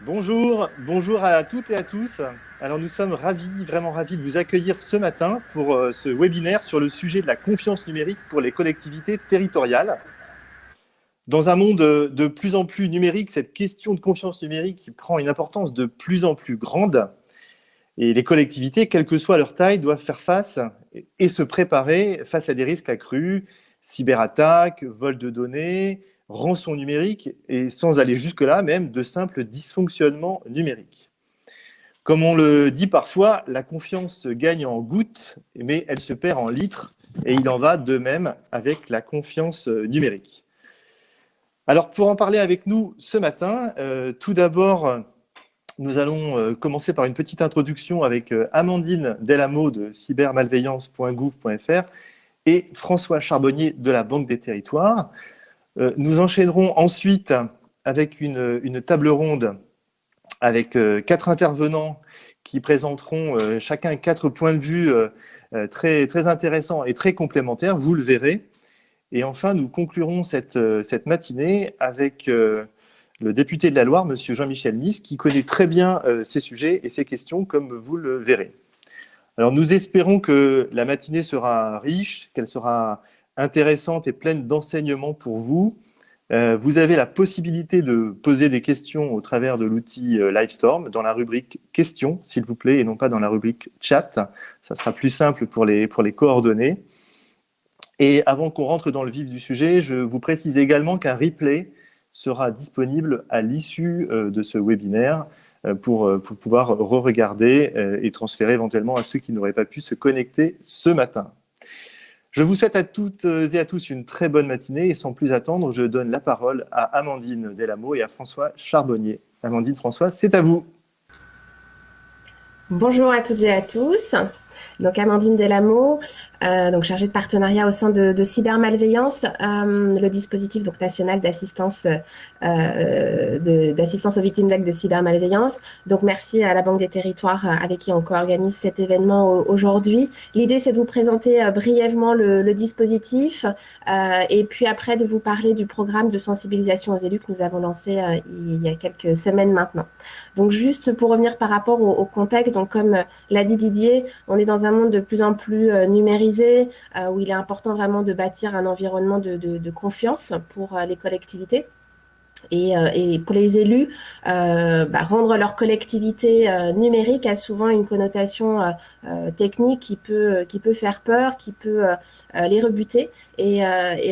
Bonjour à toutes et à tous. Alors nous sommes vraiment ravis de vous accueillir ce matin pour ce webinaire sur le sujet de la confiance numérique pour les collectivités territoriales. Dans un monde de plus en plus numérique, cette question de confiance numérique prend une importance de plus en plus grande. Et les collectivités, quelle que soit leur taille, doivent faire face et se préparer face à des risques accrus, cyberattaques, vol de données, rançon numérique, et sans aller jusque-là, même de simples dysfonctionnements numériques. Comme on le dit parfois, la confiance gagne en gouttes, mais elle se perd en litres, et il en va de même avec la confiance numérique. Alors, pour en parler avec nous ce matin, tout d'abord, nous allons commencer par une petite introduction avec Amandine Delamo de cybermalveillance.gouv.fr et François Charbonnier de la Banque des Territoires. Nous enchaînerons ensuite avec une table ronde avec 4 intervenants qui présenteront chacun 4 points de vue très intéressants et très complémentaires, vous le verrez. Et enfin, nous conclurons cette matinée avec le député de la Loire, M. Jean-Michel Nice, qui connaît très bien ces sujets et ces questions, comme vous le verrez. Alors, nous espérons que la matinée sera riche, qu'elle sera intéressante et pleine d'enseignements pour vous. Vous avez la possibilité de poser des questions au travers de l'outil Livestorm dans la rubrique questions, s'il vous plaît, et non pas dans la rubrique chat. Ça sera plus simple pour les coordonner. Et avant qu'on rentre dans le vif du sujet, je vous précise également qu'un replay sera disponible à l'issue de ce webinaire pour pouvoir re-regarder et transférer éventuellement à ceux qui n'auraient pas pu se connecter ce matin. Je vous souhaite à toutes et à tous une très bonne matinée et sans plus attendre, je donne la parole à Amandine Delamo et à François Charbonnier. Amandine, François, c'est à vous. Bonjour à toutes et à tous. Donc Amandine Delamo, donc chargée de partenariat au sein de Cybermalveillance, le dispositif donc national d'assistance aux victimes d'actes de cybermalveillance. Donc merci à la Banque des Territoires avec qui on co-organise cet événement aujourd'hui. L'idée c'est de vous présenter brièvement le dispositif et puis après de vous parler du programme de sensibilisation aux élus que nous avons lancé il y a quelques semaines maintenant. Donc juste pour revenir par rapport au contexte, donc comme l'a dit Didier, on est dans un monde de plus en plus numérisé, où il est important vraiment de bâtir un environnement de confiance pour les collectivités. Et pour les élus, rendre leur collectivité numérique a souvent une connotation technique qui peut faire peur, qui peut les rebuter. Et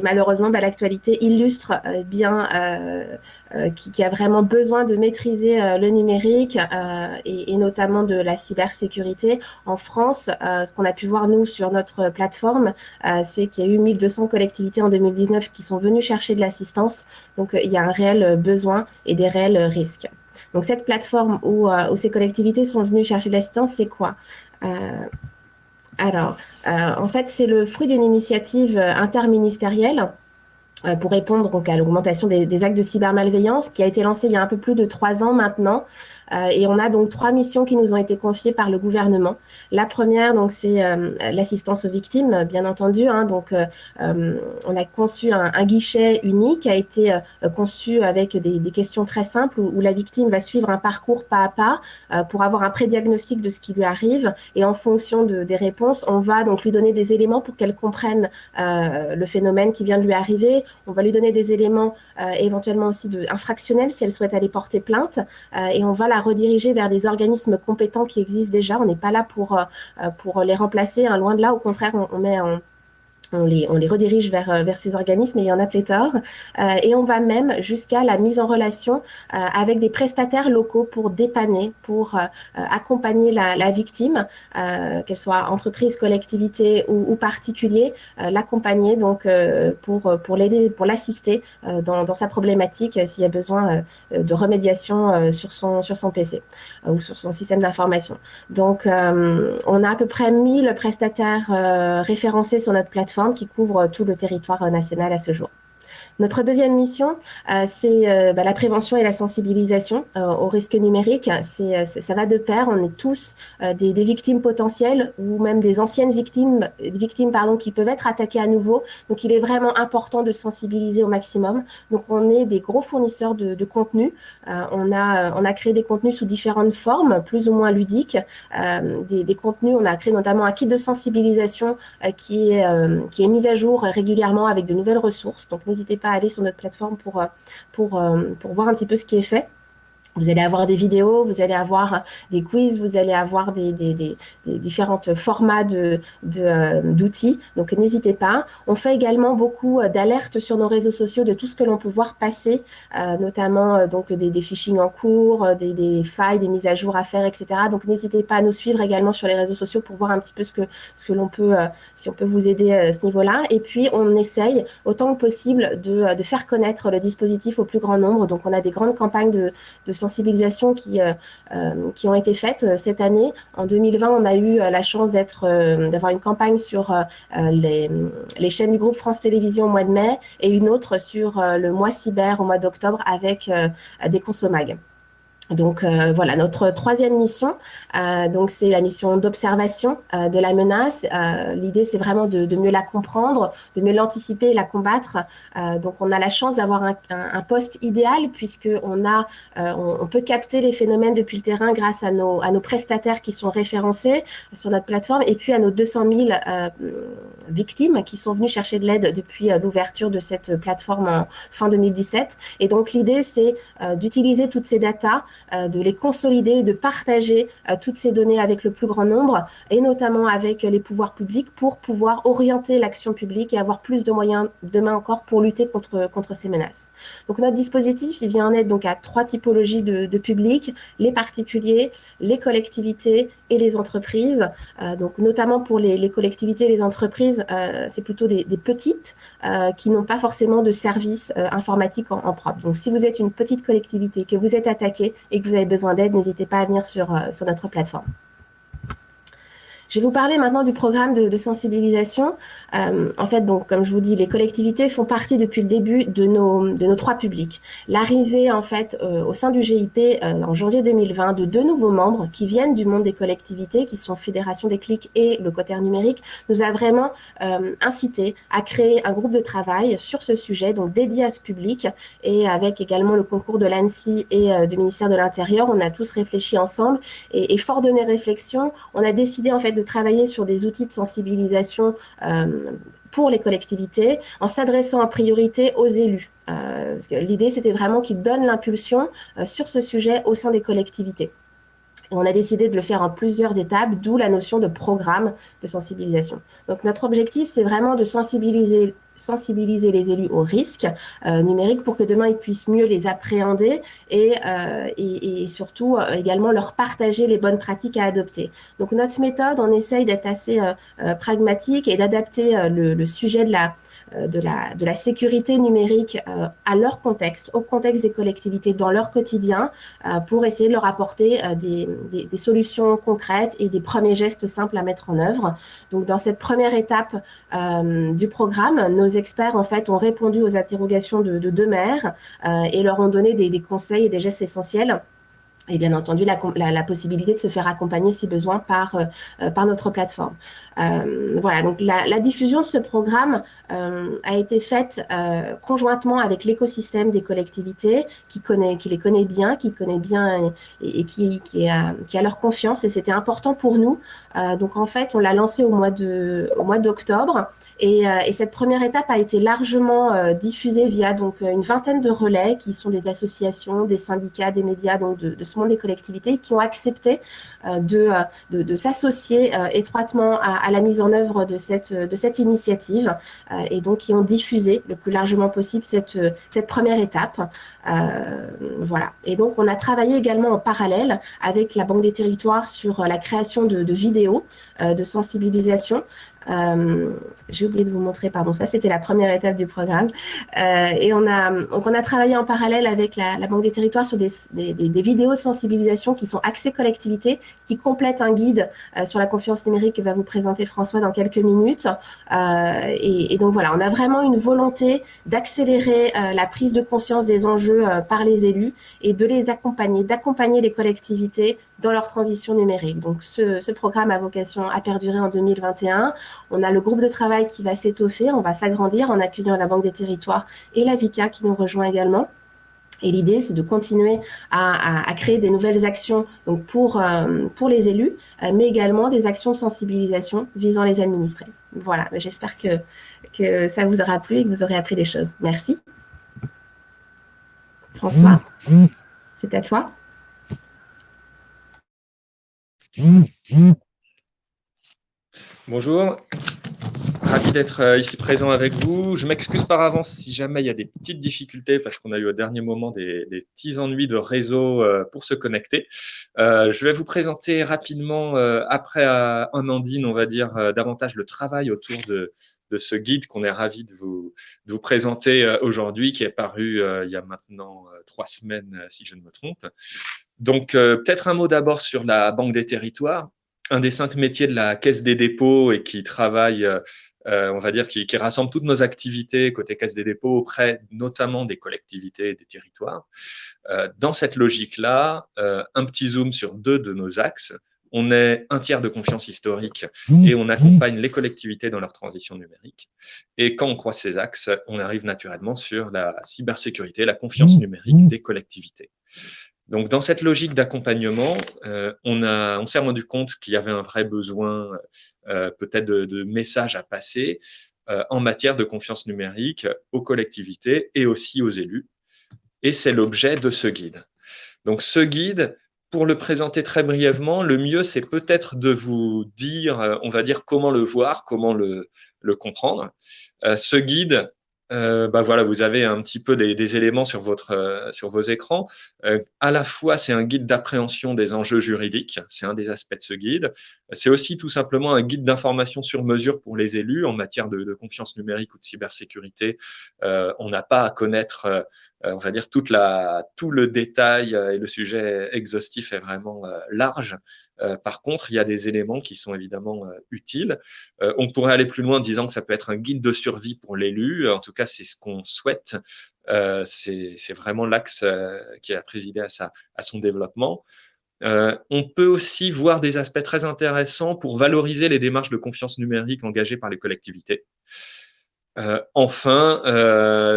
malheureusement, l'actualité illustre bien qui a vraiment besoin de maîtriser le numérique et notamment de la cybersécurité. En France, ce qu'on a pu voir, nous, sur notre plateforme, c'est qu'il y a eu 1200 collectivités en 2019 qui sont venues chercher de l'assistance. Donc, il y a un réel besoin et des réels risques. Donc, cette plateforme où ces collectivités sont venues chercher de l'assistance, c'est quoi ? En fait, c'est le fruit d'une initiative interministérielle pour répondre donc, à l'augmentation des actes de cybermalveillance qui a été lancée il y a un peu plus de 3 ans maintenant. Et on a donc 3 missions qui nous ont été confiées par le gouvernement. La première, donc, c'est l'assistance aux victimes, bien entendu. Donc, on a conçu un guichet unique qui a été conçu avec des questions très simples où la victime va suivre un parcours pas à pas pour avoir un prédiagnostic de ce qui lui arrive. Et en fonction des réponses, on va donc lui donner des éléments pour qu'elle comprenne le phénomène qui vient de lui arriver. On va lui donner des éléments éventuellement aussi infractionnels si elle souhaite aller porter plainte. Et on va la rediriger vers des organismes compétents qui existent déjà. On n'est pas là pour les remplacer, hein, loin de là. Au contraire, on les redirige vers ces organismes et il y en a pléthore. Et on va même jusqu'à la mise en relation avec des prestataires locaux pour dépanner, pour accompagner la victime, qu'elle soit entreprise, collectivité ou particulier, l'accompagner donc pour l'aider, pour l'assister dans sa problématique s'il y a besoin de remédiation sur son PC ou sur son système d'information. Donc, on a à peu près 1000 prestataires référencés sur notre plateforme qui couvre tout le territoire national à ce jour. Notre deuxième mission, c'est la prévention et la sensibilisation au risque numérique. Ça va de pair. On est tous des victimes potentielles ou même des anciennes victimes qui peuvent être attaquées à nouveau. Donc, il est vraiment important de sensibiliser au maximum. Donc, on est des gros fournisseurs de contenu. On a créé des contenus sous différentes formes, plus ou moins ludiques. Des contenus, on a créé notamment un kit de sensibilisation qui est mis à jour régulièrement avec de nouvelles ressources. Donc, n'hésitez pas à aller sur notre plateforme pour voir un petit peu ce qui est fait. Vous allez avoir des vidéos, vous allez avoir des quiz, vous allez avoir des différents formats d'outils. Donc, n'hésitez pas. On fait également beaucoup d'alertes sur nos réseaux sociaux de tout ce que l'on peut voir passer, notamment donc des phishing en cours, des failles, des mises à jour à faire, etc. Donc, n'hésitez pas à nous suivre également sur les réseaux sociaux pour voir un petit peu ce que l'on peut, si on peut vous aider à ce niveau-là. Et puis, on essaye autant que possible de faire connaître le dispositif au plus grand nombre. Donc, on a des grandes campagnes de sensibilisation qui ont été faites cette année. En 2020, on a eu la chance d'avoir une campagne sur les chaînes du groupe France Télévisions au mois de mai et une autre sur le mois cyber au mois d'octobre avec des Consomag. Donc voilà, notre troisième mission, donc c'est la mission d'observation de la menace. L'idée, c'est vraiment de mieux la comprendre, de mieux l'anticiper et la combattre. Donc on a la chance d'avoir un poste idéal puisque on peut capter les phénomènes depuis le terrain grâce à nos prestataires qui sont référencés sur notre plateforme et puis à nos 200 000 victimes qui sont venues chercher de l'aide depuis l'ouverture de cette plateforme en fin 2017. Et donc l'idée, c'est d'utiliser toutes ces datas, de les consolider, de partager toutes ces données avec le plus grand nombre et notamment avec les pouvoirs publics pour pouvoir orienter l'action publique et avoir plus de moyens demain encore pour lutter contre ces menaces. Donc notre dispositif, il vient en aide donc à 3 typologies de publics, les particuliers, les collectivités et les entreprises. Donc notamment pour les collectivités et les entreprises, c'est plutôt des petites qui n'ont pas forcément de services informatiques en propre. Donc si vous êtes une petite collectivité, que vous êtes attaqué et que vous avez besoin d'aide, n'hésitez pas à venir sur notre plateforme. Je vais vous parler maintenant du programme de sensibilisation. En fait, donc, comme je vous dis, les collectivités font partie depuis le début de nos 3 publics. L'arrivée, en fait, au sein du GIP en janvier 2020 de 2 nouveaux membres qui viennent du monde des collectivités, qui sont Fédération des clics et le Quater numérique, nous a vraiment incité à créer un groupe de travail sur ce sujet, donc dédié à ce public et avec également le concours de l'ANSSI et du ministère de l'Intérieur. On a tous réfléchi ensemble et fort de nos réflexions, on a décidé en fait de travailler sur des outils de sensibilisation pour les collectivités en s'adressant en priorité aux élus. Parce que l'idée, c'était vraiment qu'ils donnent l'impulsion sur ce sujet au sein des collectivités. Et on a décidé de le faire en plusieurs étapes, d'où la notion de programme de sensibilisation. Donc notre objectif, c'est vraiment de sensibiliser les élus aux risques numériques pour que demain ils puissent mieux les appréhender et surtout également leur partager les bonnes pratiques à adopter. Donc notre méthode, on essaye d'être assez pragmatique et d'adapter le sujet de la sécurité numérique à leur contexte, au contexte des collectivités dans leur quotidien pour essayer de leur apporter des solutions concrètes et des premiers gestes simples à mettre en œuvre. Donc dans cette première étape du programme, nos experts en fait ont répondu aux interrogations de 2 maires et leur ont donné des conseils et des gestes essentiels. Et bien entendu, la possibilité de se faire accompagner si besoin par notre plateforme. Voilà, donc la diffusion de ce programme a été faite conjointement avec l'écosystème des collectivités qui les connaît bien et qui a leur confiance. Et c'était important pour nous. Donc en fait, on l'a lancé au mois d'octobre. Et cette première étape a été largement diffusée via donc une vingtaine de relais qui sont des associations, des syndicats, des médias, donc de ce monde des collectivités qui ont accepté de s'associer étroitement à la mise en œuvre de cette initiative et donc qui ont diffusé le plus largement possible cette première étape. Voilà. Et donc on a travaillé également en parallèle avec la Banque des Territoires sur la création de vidéos de sensibilisation J'ai oublié de vous montrer, pardon, ça c'était la première étape du programme. Et donc on a travaillé en parallèle avec la Banque des Territoires sur des vidéos de sensibilisation qui sont axées collectivité, qui complètent un guide sur la confiance numérique que va vous présenter François dans quelques minutes. Et donc voilà, on a vraiment une volonté d'accélérer la prise de conscience des enjeux par les élus et de les accompagner, d'accompagner les collectivités dans leur transition numérique. Donc ce programme a vocation à perdurer en 2021. On a le groupe de travail qui va s'étoffer, on va s'agrandir en accueillant la Banque des Territoires et la VICA qui nous rejoint également. Et l'idée, c'est de continuer à créer des nouvelles actions donc pour les élus, mais également des actions de sensibilisation visant les administrés. Voilà, j'espère que ça vous aura plu et que vous aurez appris des choses. Merci. François, c'est à toi. Bonjour, ravi d'être ici présent avec vous. Je m'excuse par avance si jamais il y a des petites difficultés parce qu'on a eu au dernier moment des petits ennuis de réseau pour se connecter. Je vais vous présenter rapidement, après Amandine, on va dire davantage le travail autour de ce guide qu'on est ravi de vous présenter aujourd'hui, qui est paru il y a maintenant 3 semaines, si je ne me trompe. Donc, peut-être un mot d'abord sur la Banque des Territoires, un des 5 métiers de la Caisse des dépôts et qui travaille, on va dire, qui rassemble toutes nos activités côté Caisse des dépôts auprès notamment des collectivités et des territoires. Dans cette logique-là, un petit zoom sur 2 de nos axes. On est un tiers de confiance historique et on accompagne les collectivités dans leur transition numérique. Et quand on croise ces axes, on arrive naturellement sur la cybersécurité, la confiance numérique des collectivités. Donc, dans cette logique d'accompagnement, on s'est rendu compte qu'il y avait un vrai besoin peut-être de messages à passer en matière de confiance numérique aux collectivités et aussi aux élus. Et c'est l'objet de ce guide. Donc, ce guide, pour le présenter très brièvement, le mieux, c'est peut-être de vous dire, on va dire, comment le voir, comment le comprendre. Ce guide, voilà, vous avez un petit peu des éléments sur vos écrans. À la fois, c'est un guide d'appréhension des enjeux juridiques, c'est un des aspects de ce guide. C'est aussi tout simplement un guide d'information sur mesure pour les élus en matière de confiance numérique ou de cybersécurité. On n'a pas à connaître, on va dire, tout le détail et le sujet exhaustif est vraiment large. Par contre, il y a des éléments qui sont évidemment utiles. On pourrait aller plus loin en disant que ça peut être un guide de survie pour l'élu. En tout cas, c'est ce qu'on souhaite. C'est vraiment l'axe qui a présidé à son développement. On peut aussi voir des aspects très intéressants pour valoriser les démarches de confiance numérique engagées par les collectivités. Enfin,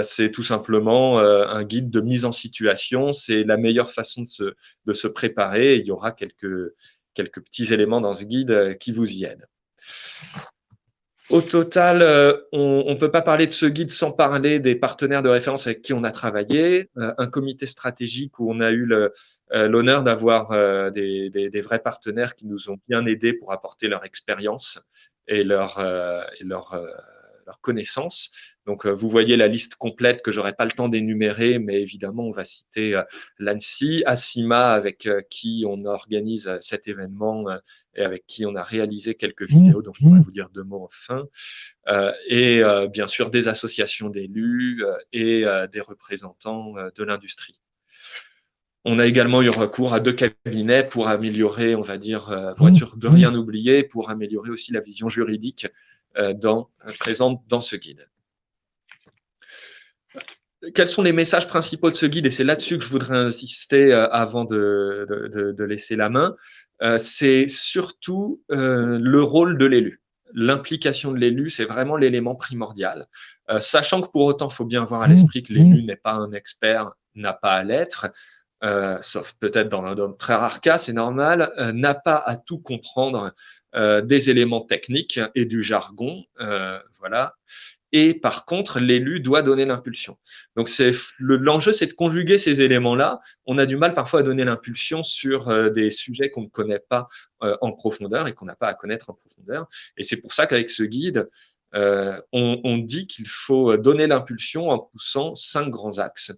c'est tout simplement un guide de mise en situation. C'est la meilleure façon de se préparer. Il y aura quelques petits éléments dans ce guide qui vous y aident. Au total, on ne peut pas parler de ce guide sans parler des partenaires de référence avec qui on a travaillé. Un comité stratégique où on a eu l'honneur d'avoir des vrais partenaires qui nous ont bien aidés pour apporter leur expérience et leur connaissance. Donc, vous voyez la liste complète que je n'aurai pas le temps d'énumérer, mais évidemment, on va citer l'ANSSI, ACIMA, avec qui on organise cet événement et avec qui on a réalisé quelques vidéos dont je pourrais vous dire 2 mots enfin, et bien sûr des associations d'élus et des représentants de l'industrie. On a également eu recours à 2 cabinets pour améliorer, on va dire, pour être sûr de rien oublier, pour améliorer aussi la vision juridique présente dans ce guide. Quels sont les messages principaux de ce guide? Et c'est là-dessus que je voudrais insister avant de laisser la main. C'est surtout le rôle de l'élu. L'implication de l'élu, c'est vraiment l'élément primordial. Sachant que pour autant, il faut bien avoir à l'esprit que l'élu n'est pas un expert, n'a pas à l'être, sauf peut-être dans un très rare cas, c'est normal, n'a pas à tout comprendre des éléments techniques et du jargon. Voilà. Et par contre, l'élu doit donner l'impulsion. Donc, l'enjeu, c'est de conjuguer ces éléments-là. On a du mal parfois à donner l'impulsion sur des sujets qu'on ne connaît pas en profondeur et qu'on n'a pas à connaître en profondeur. Et c'est pour ça qu'avec ce guide, on dit qu'il faut donner l'impulsion en poussant 5 grands axes.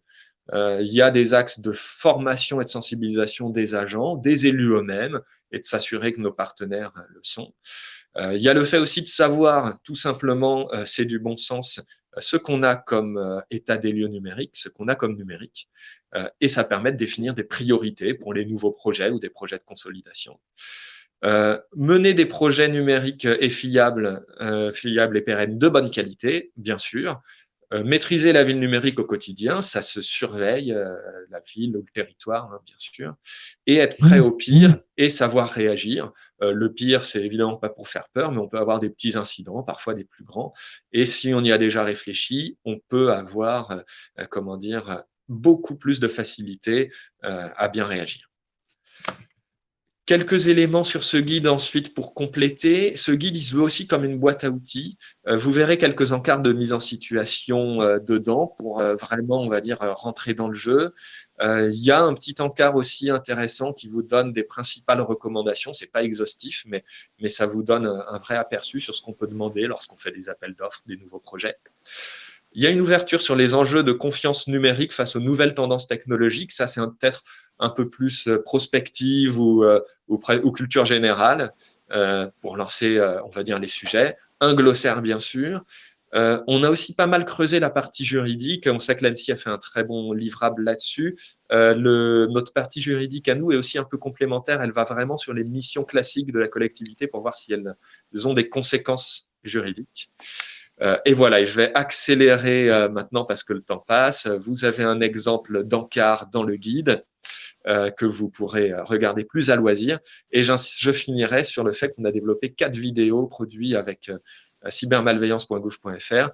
Il y a des axes de formation et de sensibilisation des agents, des élus eux-mêmes, et de s'assurer que nos partenaires le sont. Il y a le fait aussi de savoir, tout simplement, c'est du bon sens, ce qu'on a comme état des lieux numériques, ce qu'on a comme numérique, et ça permet de définir des priorités pour les nouveaux projets ou des projets de consolidation. Mener des projets numériques et fiables et pérennes de bonne qualité, bien sûr. Maîtriser la ville numérique au quotidien, ça se surveille, la ville ou le territoire, hein, bien sûr, et être prêt au pire et savoir réagir. Le pire, c'est évidemment pas pour faire peur, mais on peut avoir des petits incidents, parfois des plus grands. Et si on y a déjà réfléchi, on peut avoir, comment dire, beaucoup plus de facilité à bien réagir. Quelques éléments sur ce guide ensuite pour compléter. Ce guide, il se veut aussi comme une boîte à outils. Vous verrez quelques encarts de mise en situation dedans pour vraiment, on va dire, rentrer dans le jeu. Il y a un petit encart aussi intéressant qui vous donne des principales recommandations. C'est pas exhaustif, mais ça vous donne un vrai aperçu sur ce qu'on peut demander lorsqu'on fait des appels d'offres, des nouveaux projets. Il y a une ouverture sur les enjeux de confiance numérique face aux nouvelles tendances technologiques. Ça, c'est peut-être un peu plus prospective ou culture générale pour lancer, on va dire, les sujets. Un glossaire, bien sûr. On a aussi pas mal creusé la partie juridique. On sait que l'ANSSI a fait un très bon livrable là-dessus. Notre partie juridique à nous est aussi un peu complémentaire. Elle va vraiment sur les missions classiques de la collectivité pour voir si elles ont des conséquences juridiques. Et voilà, et je vais accélérer maintenant parce que le temps passe. Vous avez un exemple d'encart dans le guide que vous pourrez regarder plus à loisir. Et je finirai sur le fait qu'on a développé 4 vidéos produites avec cybermalveillance.gouv.fr.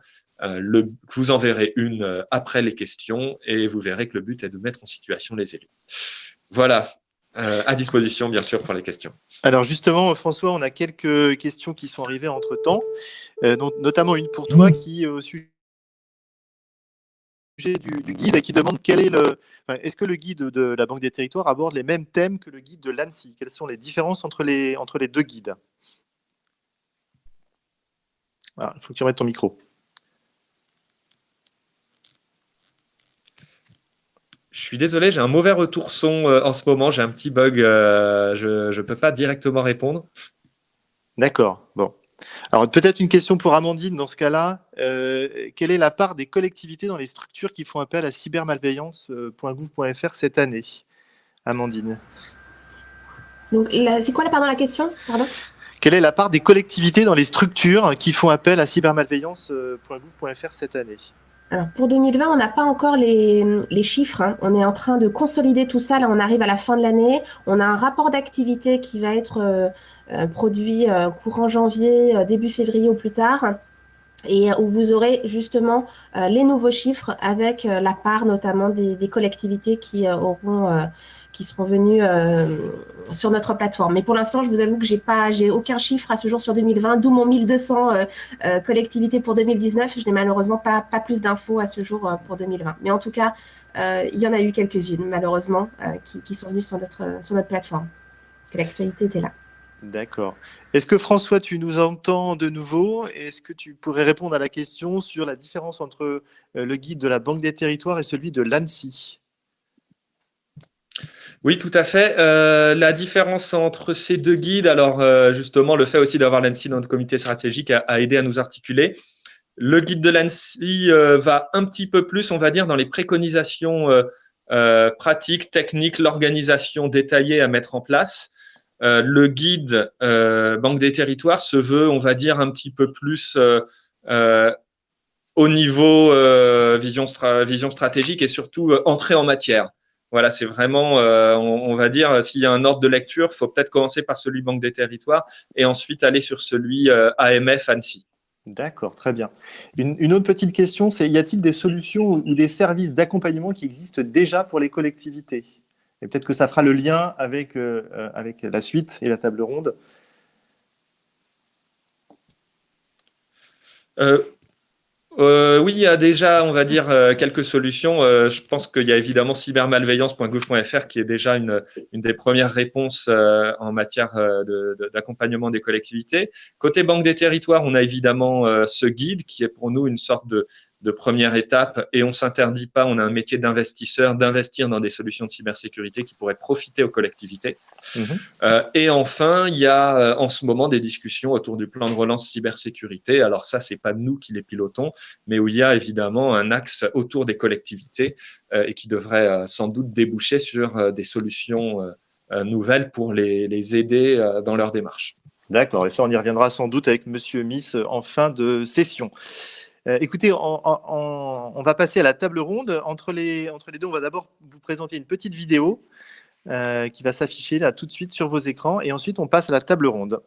Vous en verrez une après les questions et vous verrez que le but est de mettre en situation les élus. Voilà. À disposition, bien sûr, pour les questions. Alors justement, François, on a quelques questions qui sont arrivées entre-temps, notamment une pour toi qui est au sujet du guide et qui demande est-ce que le guide de la Banque des Territoires aborde les mêmes thèmes que le guide de l'ANSSI? Quelles sont les différences entre les deux guides? Il faut que tu remettes ton micro. Je suis désolé, j'ai un mauvais retour son en ce moment, j'ai un petit bug, je ne peux pas directement répondre. D'accord, bon. Alors peut-être une question pour Amandine dans ce cas-là. Quelle est la part des collectivités dans les structures qui font appel à cybermalveillance.gouv.fr cette année, Amandine? Donc, c'est quoi la question? Pardon. Quelle est la part des collectivités dans les structures qui font appel à cybermalveillance.gouv.fr cette année? Alors, pour 2020, on n'a pas encore les chiffres, hein. On est en train de consolider tout ça. Là, on arrive à la fin de l'année. On a un rapport d'activité qui va être produit courant janvier, début février ou plus tard, et où vous aurez justement les nouveaux chiffres avec la part notamment des collectivités qui seront venues sur notre plateforme. Mais pour l'instant, je vous avoue que j'ai aucun chiffre à ce jour sur 2020, d'où mon 1200 collectivités pour 2019. Je n'ai malheureusement pas plus d'infos à ce jour pour 2020. Mais en tout cas, il y en a eu quelques-unes, malheureusement, qui sont venues sur notre plateforme. L'actualité était là. D'accord. Est-ce que François, tu nous entends de nouveau? Est-ce que tu pourrais répondre à la question sur la différence entre le guide de la Banque des Territoires et celui de l'ANSSI? Oui, tout à fait. La différence entre ces deux guides, alors justement, le fait aussi d'avoir l'ANSSI dans notre comité stratégique a aidé à nous articuler. Le guide de l'ANSSI va un petit peu plus, on va dire, dans les préconisations pratiques, techniques, l'organisation détaillée à mettre en place. Le guide Banque des Territoires se veut, on va dire, un petit peu plus au niveau vision stratégique et surtout entrée en matière. Voilà, c'est vraiment, on va dire, s'il y a un ordre de lecture, il faut peut-être commencer par celui Banque des Territoires et ensuite aller sur celui AMF ANSSI. D'accord, très bien. Une autre petite question, c'est y a-t-il des solutions ou des services d'accompagnement qui existent déjà pour les collectivités? Et peut-être que ça fera le lien avec la suite et la table ronde. Oui, il y a déjà, on va dire, quelques solutions. Je pense qu'il y a évidemment cybermalveillance.gouv.fr qui est déjà une des premières réponses en matière d'accompagnement des collectivités. Côté Banque des Territoires, on a évidemment ce guide qui est pour nous une sorte de de première étape et on ne s'interdit pas, on a un métier d'investisseur, d'investir dans des solutions de cybersécurité qui pourraient profiter aux collectivités. Et enfin, il y a en ce moment des discussions autour du plan de relance cybersécurité. Alors ça, c'est pas nous qui les pilotons, mais où il y a évidemment un axe autour des collectivités et qui devrait sans doute déboucher sur des solutions nouvelles pour les aider dans leur démarche. D'accord, et ça on y reviendra sans doute avec Monsieur Miss en fin de session. Écoutez, on va passer à la table ronde. Entre les deux, on va d'abord vous présenter une petite vidéo qui va s'afficher là tout de suite sur vos écrans, et ensuite on passe à la table ronde.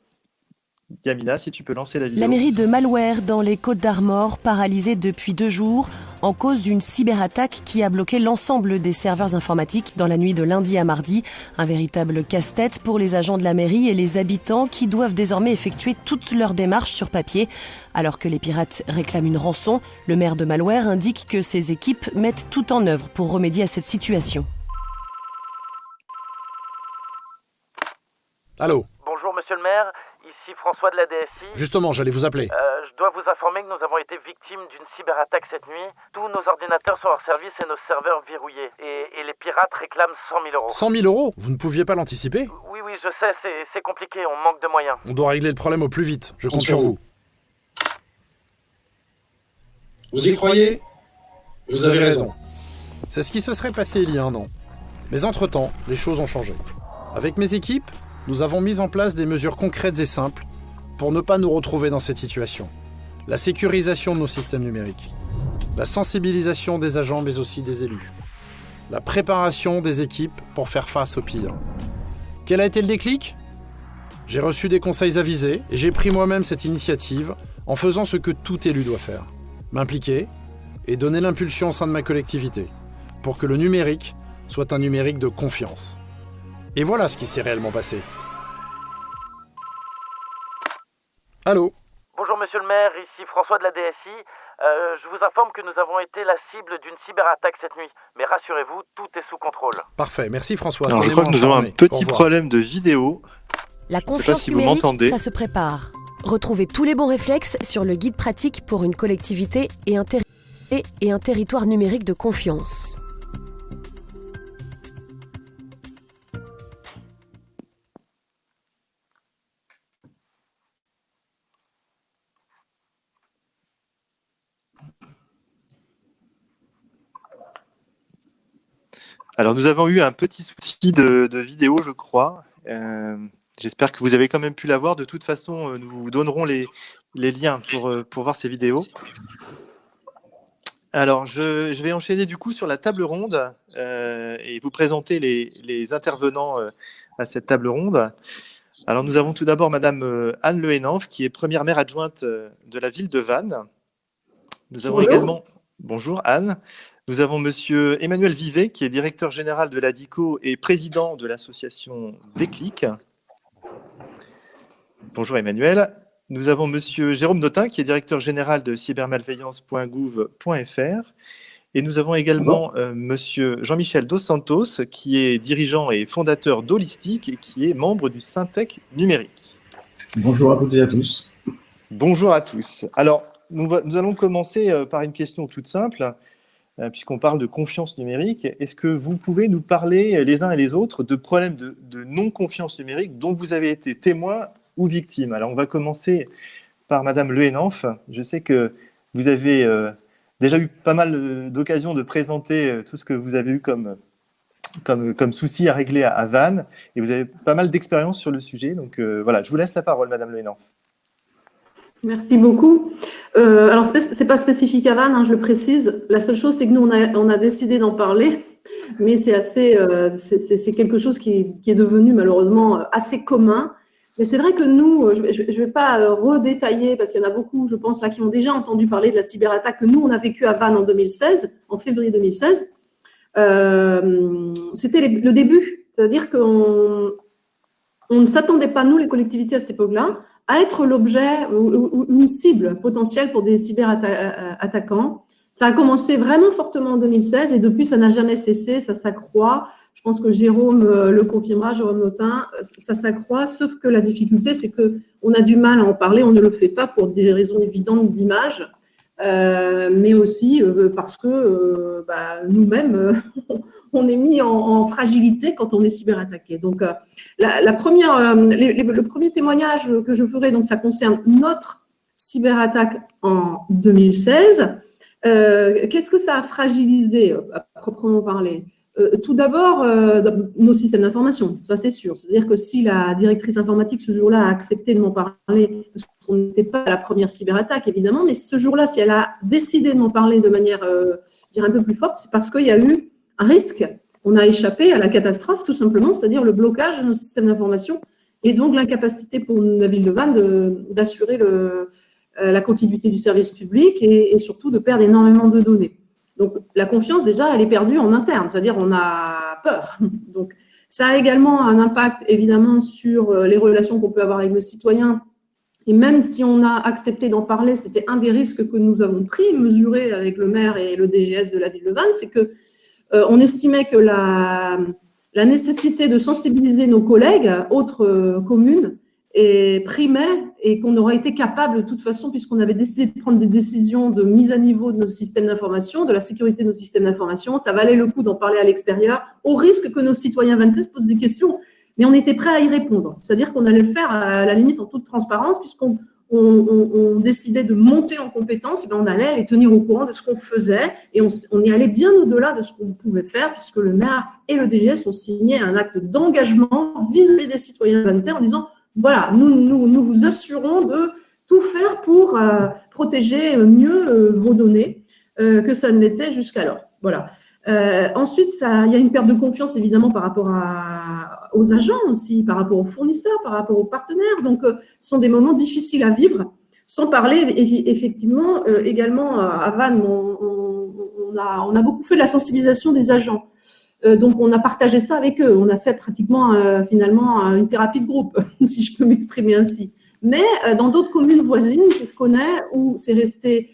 Yamina, si tu peux lancer la vidéo. La mairie de Malware dans les Côtes-d'Armor, paralysée depuis 2 jours, en cause d'une cyberattaque qui a bloqué l'ensemble des serveurs informatiques dans la nuit de lundi à mardi. Un véritable casse-tête pour les agents de la mairie et les habitants qui doivent désormais effectuer toutes leurs démarches sur papier. Alors que les pirates réclament une rançon, le maire de Malware indique que ses équipes mettent tout en œuvre pour remédier à cette situation. Allô ? Bonjour monsieur le maire, ici François de la DSI. Justement, j'allais vous appeler. Je dois vous informer que nous avons été victimes d'une cyberattaque cette nuit. Tous nos ordinateurs sont hors service et nos serveurs verrouillés. Et les pirates réclament 100 000 euros. 100 000 euros ? Vous ne pouviez pas l'anticiper ? Oui, je sais, c'est compliqué, on manque de moyens. On doit régler le problème au plus vite. Je compte sur vous. Vous y croyez ? Vous avez raison. C'est ce qui se serait passé il y a 1 an. Mais entre-temps, les choses ont changé. Avec mes équipes, nous avons mis en place des mesures concrètes et simples pour ne pas nous retrouver dans cette situation. La sécurisation de nos systèmes numériques, la sensibilisation des agents mais aussi des élus, la préparation des équipes pour faire face au pire. Quel a été le déclic ? J'ai reçu des conseils avisés et j'ai pris moi-même cette initiative en faisant ce que tout élu doit faire. M'impliquer et donner l'impulsion au sein de ma collectivité pour que le numérique soit un numérique de confiance. Et voilà ce qui s'est réellement passé. Allô ? Bonjour monsieur le maire, ici François de la DSI. Je vous informe que nous avons été la cible d'une cyberattaque cette nuit. Mais rassurez-vous, tout est sous contrôle. Parfait, merci François. Alors, je crois que nous avons un petit problème de vidéo. La confiance si vous numérique, m'entendez. ça se prépare. Retrouvez tous les bons réflexes sur le guide pratique pour une collectivité et un territoire numérique de confiance. Alors, nous avons eu un petit souci de vidéo, je crois. J'espère que vous avez quand même pu la voir. De toute façon, nous vous donnerons les liens pour voir ces vidéos. Alors, je vais enchaîner du coup sur la table ronde et vous présenter les intervenants à cette table ronde. Alors, nous avons tout d'abord Madame Anne Le Henanff, qui est première maire adjointe de la ville de Vannes. Nous avons également... Bonjour Anne. Nous avons Monsieur Emmanuel Vivet, qui est directeur général de l'ADICO et président de l'association Déclic. Bonjour Emmanuel. Nous avons Monsieur Jérôme Notin, qui est directeur général de cybermalveillance.gouv.fr. Et nous avons également Monsieur Jean-Michel Dos Santos, qui est dirigeant et fondateur d'Holistic et qui est membre du Syntec numérique. Bonjour à toutes et à tous. Bonjour à tous. Alors, nous allons commencer par une question toute simple. Puisqu'on parle de confiance numérique, est-ce que vous pouvez nous parler les uns et les autres de problèmes de non-confiance numérique dont vous avez été témoin ou victime? Alors, on va commencer par Madame Le Henanff. Je sais que vous avez déjà eu pas mal d'occasions de présenter tout ce que vous avez eu comme souci à régler à Vannes, et vous avez pas mal d'expérience sur le sujet. Donc voilà, je vous laisse la parole, Madame Le Henanff. Merci beaucoup. Alors, ce n'est pas spécifique à Vannes, hein, je le précise. La seule chose, c'est que nous, on a décidé d'en parler, mais c'est quelque chose qui est devenu malheureusement assez commun. Mais c'est vrai que nous, je ne vais pas redétailler, parce qu'il y en a beaucoup, je pense, là, qui ont déjà entendu parler de la cyberattaque que nous, on a vécue à Vannes en février 2016. C'était le début, c'est-à-dire qu'on ne s'attendait pas, nous, les collectivités, à cette époque-là, à être l'objet ou une cible potentielle pour des cyberattaquants. Ça a commencé vraiment fortement en 2016 et depuis, ça n'a jamais cessé, ça s'accroît. Je pense que Jérôme le confirmera, Jérôme Notin, ça s'accroît, sauf que la difficulté, c'est qu'on a du mal à en parler, on ne le fait pas pour des raisons évidentes d'image. mais aussi parce que nous-mêmes, on est mis en fragilité quand on est cyberattaqué. Donc, le premier témoignage que je ferai, donc ça concerne notre cyberattaque en 2016. Qu'est-ce que ça a fragilisé, à proprement parler ? Tout d'abord, nos systèmes d'information, ça c'est sûr. C'est-à-dire que si la directrice informatique ce jour-là a accepté de m'en parler, parce qu'on n'était pas à la première cyberattaque évidemment, mais ce jour-là, si elle a décidé de m'en parler de manière, je dirais un peu plus forte, c'est parce qu'il y a eu un risque. On a échappé à la catastrophe tout simplement, c'est-à-dire le blocage de nos systèmes d'information et donc l'incapacité pour la ville de Vannes d'assurer la continuité du service public et surtout de perdre énormément de données. Donc, la confiance, déjà, elle est perdue en interne, c'est-à-dire on a peur. Donc, ça a également un impact, évidemment, sur les relations qu'on peut avoir avec nos citoyens. Et même si on a accepté d'en parler, c'était un des risques que nous avons pris, mesuré avec le maire et le DGS de la ville de Vannes, c'est que on estimait que la nécessité de sensibiliser nos collègues, autres communes, primait et qu'on aurait été capable de toute façon, puisqu'on avait décidé de prendre des décisions de mise à niveau de nos systèmes d'information, de la sécurité de nos systèmes d'information, ça valait le coup d'en parler à l'extérieur, au risque que nos citoyens vantais se posent des questions, mais on était prêt à y répondre. C'est-à-dire qu'on allait le faire à la limite en toute transparence, puisqu'on décidait de monter en compétence, et bien on allait les tenir au courant de ce qu'on faisait, et on est allé bien au-delà de ce qu'on pouvait faire, puisque le maire et le DGS ont signé un acte d'engagement vis-à-vis des citoyens vantais en disant voilà, nous vous assurons de tout faire pour protéger mieux vos données que ça ne l'était jusqu'alors. Voilà. Ensuite, il y a une perte de confiance évidemment par rapport aux agents aussi, par rapport aux fournisseurs, par rapport aux partenaires. Donc, ce sont des moments difficiles à vivre. Sans parler effectivement également à Vannes, on a beaucoup fait de la sensibilisation des agents. Donc, on a partagé ça avec eux. On a fait pratiquement, finalement, une thérapie de groupe, si je peux m'exprimer ainsi. Mais dans d'autres communes voisines que je connais, où c'est resté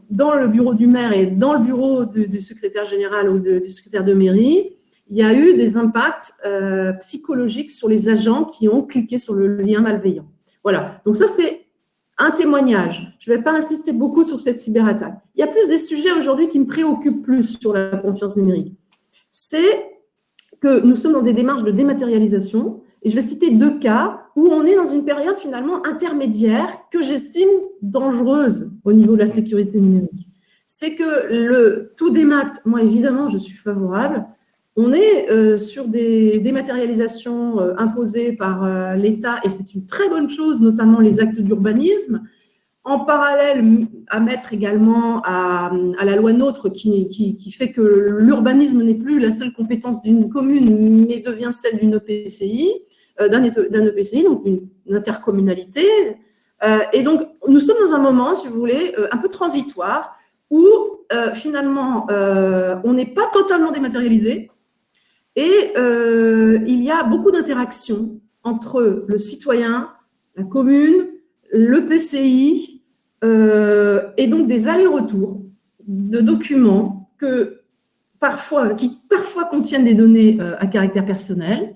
dans le bureau du maire et dans le bureau du secrétaire général ou du secrétaire de mairie, il y a eu des impacts psychologiques sur les agents qui ont cliqué sur le lien malveillant. Voilà. Donc, ça, c'est un témoignage. Je ne vais pas insister beaucoup sur cette cyberattaque. Il y a plus des sujets aujourd'hui qui me préoccupent plus sur la confiance numérique. C'est que nous sommes dans des démarches de dématérialisation et je vais citer 2 cas où on est dans une période finalement intermédiaire que j'estime dangereuse au niveau de la sécurité numérique. C'est que le tout démat, moi évidemment je suis favorable, on est sur des dématérialisations imposées par l'État et c'est une très bonne chose, notamment les actes d'urbanisme. En parallèle, à mettre également à la loi NOTRe qui fait que l'urbanisme n'est plus la seule compétence d'une commune, mais devient celle d'une EPCI, d'un EPCI, donc une intercommunalité. Et donc, nous sommes dans un moment, si vous voulez, un peu transitoire, où finalement, on n'est pas totalement dématérialisé et il y a beaucoup d'interactions entre le citoyen, la commune, l'EPCI, et donc des allers-retours de documents qui parfois contiennent des données à caractère personnel,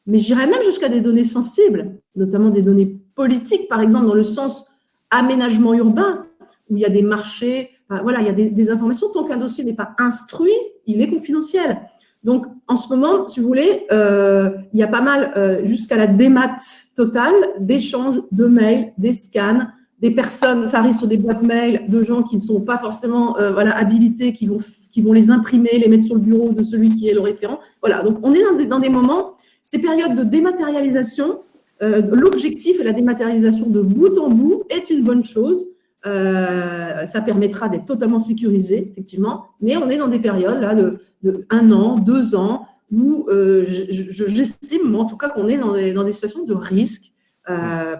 mais j'irais même jusqu'à des données sensibles, notamment des données politiques, par exemple dans le sens aménagement urbain, où il y a des marchés, voilà, il y a des informations. Tant qu'un dossier n'est pas instruit, il est confidentiel. Donc, en ce moment, si vous voulez, il y a pas mal, jusqu'à la démat totale, d'échanges de mails, des scans, des personnes, ça arrive sur des boîtes mail de gens qui ne sont pas forcément habilités, qui vont les imprimer, les mettre sur le bureau de celui qui est le référent. Voilà, donc on est dans des moments, ces périodes de dématérialisation, l'objectif est la dématérialisation de bout en bout est une bonne chose. Ça permettra d'être totalement sécurisé, effectivement, mais on est dans des périodes là, de 1 an, 2 ans, où j'estime, en tout cas, qu'on est dans des situations de risque,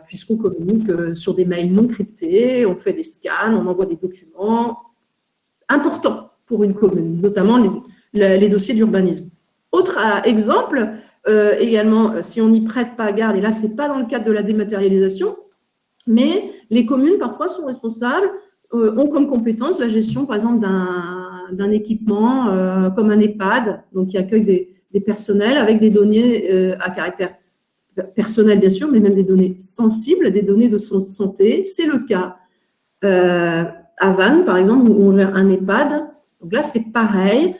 puisqu'on communique sur des mails non cryptés, on fait des scans, on envoie des documents importants pour une commune, notamment les dossiers d'urbanisme. Autre exemple, également, si on n'y prête pas garde, et là, ce n'est pas dans le cadre de la dématérialisation, mais les communes, parfois, sont responsables, ont comme compétence la gestion, par exemple, d'un équipement comme un EHPAD, donc qui accueille des personnels avec des données à caractère personnel, bien sûr, mais même des données sensibles, des données de santé. C'est le cas à Vannes, par exemple, où on gère un EHPAD. Donc là, c'est pareil.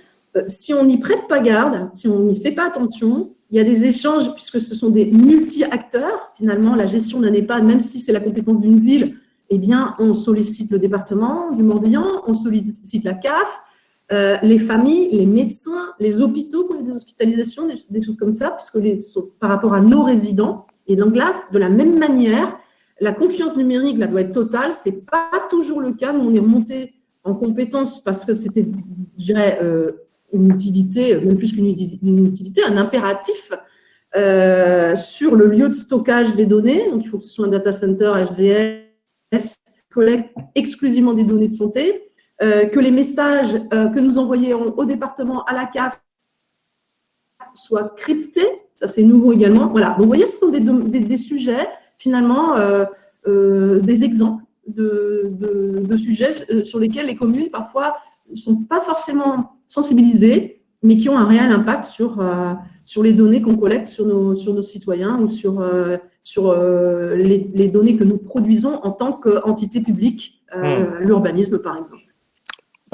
Si on n'y prête pas garde, si on n'y fait pas attention, il y a des échanges, puisque ce sont des multi-acteurs. Finalement, la gestion d'un EHPAD, même si c'est la compétence d'une ville, eh bien, on sollicite le département du Morbihan, on sollicite la CAF, les familles, les médecins, les hôpitaux pour les hospitalisations, des choses comme ça, puisque par rapport à nos résidents. Et donc là, de la même manière, la confiance numérique là, doit être totale. Ce n'est pas toujours le cas. Nous, on est remonté en compétence parce que c'était, je dirais, une utilité, même plus qu'une utilité, un impératif sur le lieu de stockage des données. Donc, il faut que ce soit un data center HDS, collecte exclusivement des données de santé, que les messages que nous envoyons au département, à la CAF, soient cryptés. Ça, c'est nouveau également. Voilà. Donc, vous voyez, ce sont des sujets, finalement, des exemples de sujets sur lesquels les communes, parfois, ne sont pas forcément sensibilisées, mais qui ont un réel impact sur les données qu'on collecte sur nos citoyens ou sur les données que nous produisons en tant qu'entité publique, l'urbanisme, par exemple.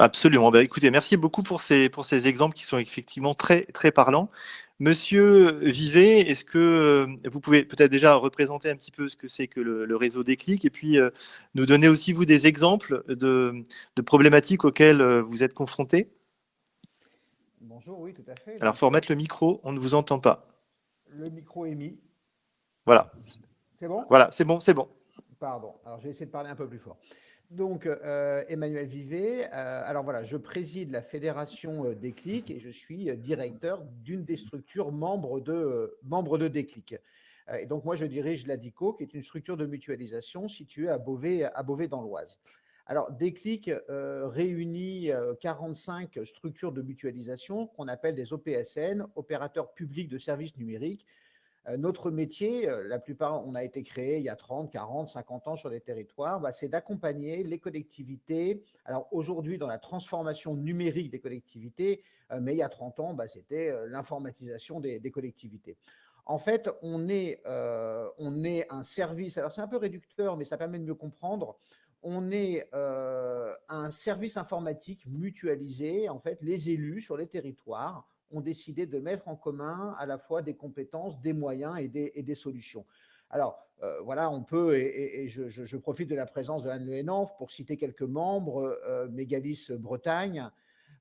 Absolument. Ben, écoutez, merci beaucoup pour ces exemples qui sont effectivement très, très parlants. Monsieur Vivet, est-ce que vous pouvez peut-être déjà représenter un petit peu ce que c'est que le réseau Déclic et puis nous donner aussi, vous, des exemples de problématiques auxquelles vous êtes confrontés? Bonjour, oui, tout à fait. Alors, il faut remettre le micro, on ne vous entend pas. Le micro est mis. Voilà. C'est bon? Voilà, c'est bon, c'est bon. Pardon. Alors, je vais essayer de parler un peu plus fort. Donc, Emmanuel Vivet, alors voilà, je préside la fédération Déclic et je suis directeur d'une des structures membres de Déclic. Et donc, moi, je dirige l'ADICO, qui est une structure de mutualisation située à Beauvais dans l'Oise. Alors, Déclic réunit 45 structures de mutualisation qu'on appelle des OPSN, opérateurs publics de services numériques. Notre métier, la plupart, on a été créé il y a 30, 40, 50 ans sur les territoires, c'est d'accompagner les collectivités. Alors aujourd'hui, dans la transformation numérique des collectivités, mais il y a 30 ans, c'était l'informatisation des collectivités. En fait, on est un service, alors c'est un peu réducteur, mais ça permet de mieux comprendre. On est un service informatique mutualisé. En fait, les élus sur les territoires ont décidé de mettre en commun à la fois des compétences, des moyens et des solutions. Alors, voilà, on peut, et je profite de la présence de Anne Le Henanf pour citer quelques membres, Mégalis Bretagne,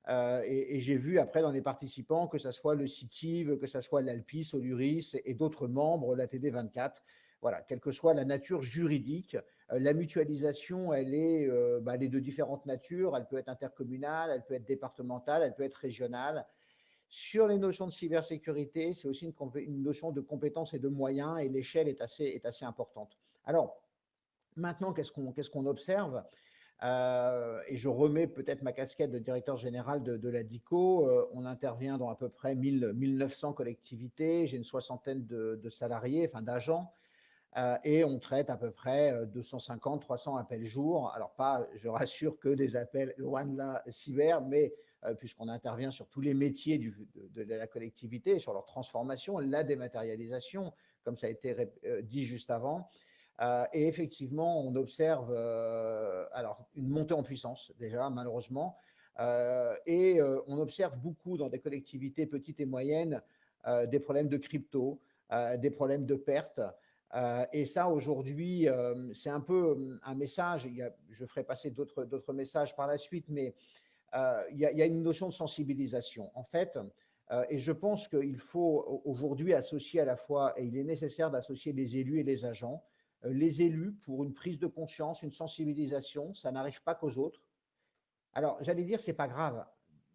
et j'ai vu après dans les participants que ce soit le CITIV, que ce soit l'Alpi, Soluris et d'autres membres, la TD24. Voilà, quelle que soit la nature juridique, la mutualisation, elle est de différentes natures. Elle peut être intercommunale, elle peut être départementale, elle peut être régionale. Sur les notions de cybersécurité, c'est aussi une notion de compétences et de moyens, et l'échelle est assez importante. Alors, maintenant, qu'est-ce qu'on observe? Et je remets peut-être ma casquette de directeur général de l'ADICO. On intervient dans à peu près 1900 collectivités. J'ai une soixantaine de salariés, enfin d'agents. Et on traite à peu près 250-300 appels jour. Alors pas, je rassure, que des appels loin de la cyber, mais puisqu'on intervient sur tous les métiers de la collectivité, sur leur transformation, la dématérialisation, comme ça a été dit juste avant. Et effectivement, on observe alors une montée en puissance déjà, malheureusement, et on observe beaucoup dans des collectivités petites et moyennes des problèmes de crypto, des problèmes de perte. Et ça, aujourd'hui, c'est un peu un message. Je ferai passer d'autres messages par la suite, mais il y a une notion de sensibilisation, en fait. Et je pense qu'il faut aujourd'hui associer à la fois, et il est nécessaire d'associer les élus et les agents. Les élus, pour une prise de conscience, une sensibilisation, ça n'arrive pas qu'aux autres. Alors, j'allais dire, c'est pas grave.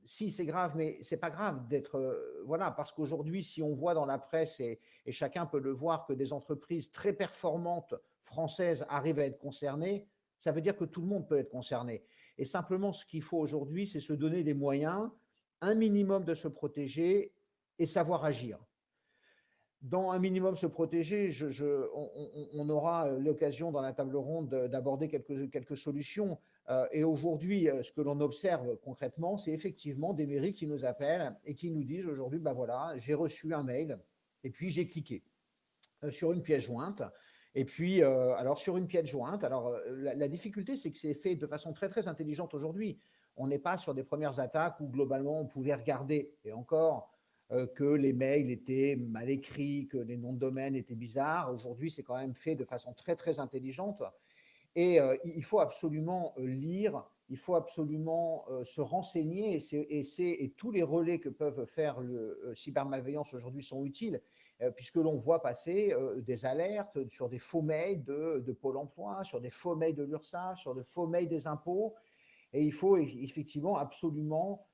Si, c'est grave, mais c'est pas grave d'être… voilà, parce qu'aujourd'hui, si on voit dans la presse, et chacun peut le voir, que des entreprises très performantes françaises arrivent à être concernées, ça veut dire que tout le monde peut être concerné. Et simplement, ce qu'il faut aujourd'hui, c'est se donner les moyens, un minimum de se protéger et savoir agir. Dans un minimum se protéger, on aura l'occasion dans la table ronde d'aborder quelques solutions. Et aujourd'hui, ce que l'on observe concrètement, c'est effectivement des mairies qui nous appellent et qui nous disent aujourd'hui, voilà, j'ai reçu un mail et puis j'ai cliqué sur une pièce jointe. Et puis, alors sur une pièce jointe, alors la difficulté, c'est que c'est fait de façon très, très intelligente aujourd'hui. On n'est pas sur des premières attaques où globalement on pouvait regarder, et encore, que les mails étaient mal écrits, que les noms de domaine étaient bizarres. Aujourd'hui, c'est quand même fait de façon très, très intelligente. Et il faut absolument lire, il faut absolument se renseigner, et tous les relais que peuvent faire le cybermalveillance aujourd'hui sont utiles, puisque l'on voit passer des alertes sur des faux mails de Pôle emploi, sur des faux mails de l'URSSAF, sur des faux mails des impôts, et il faut effectivement absolument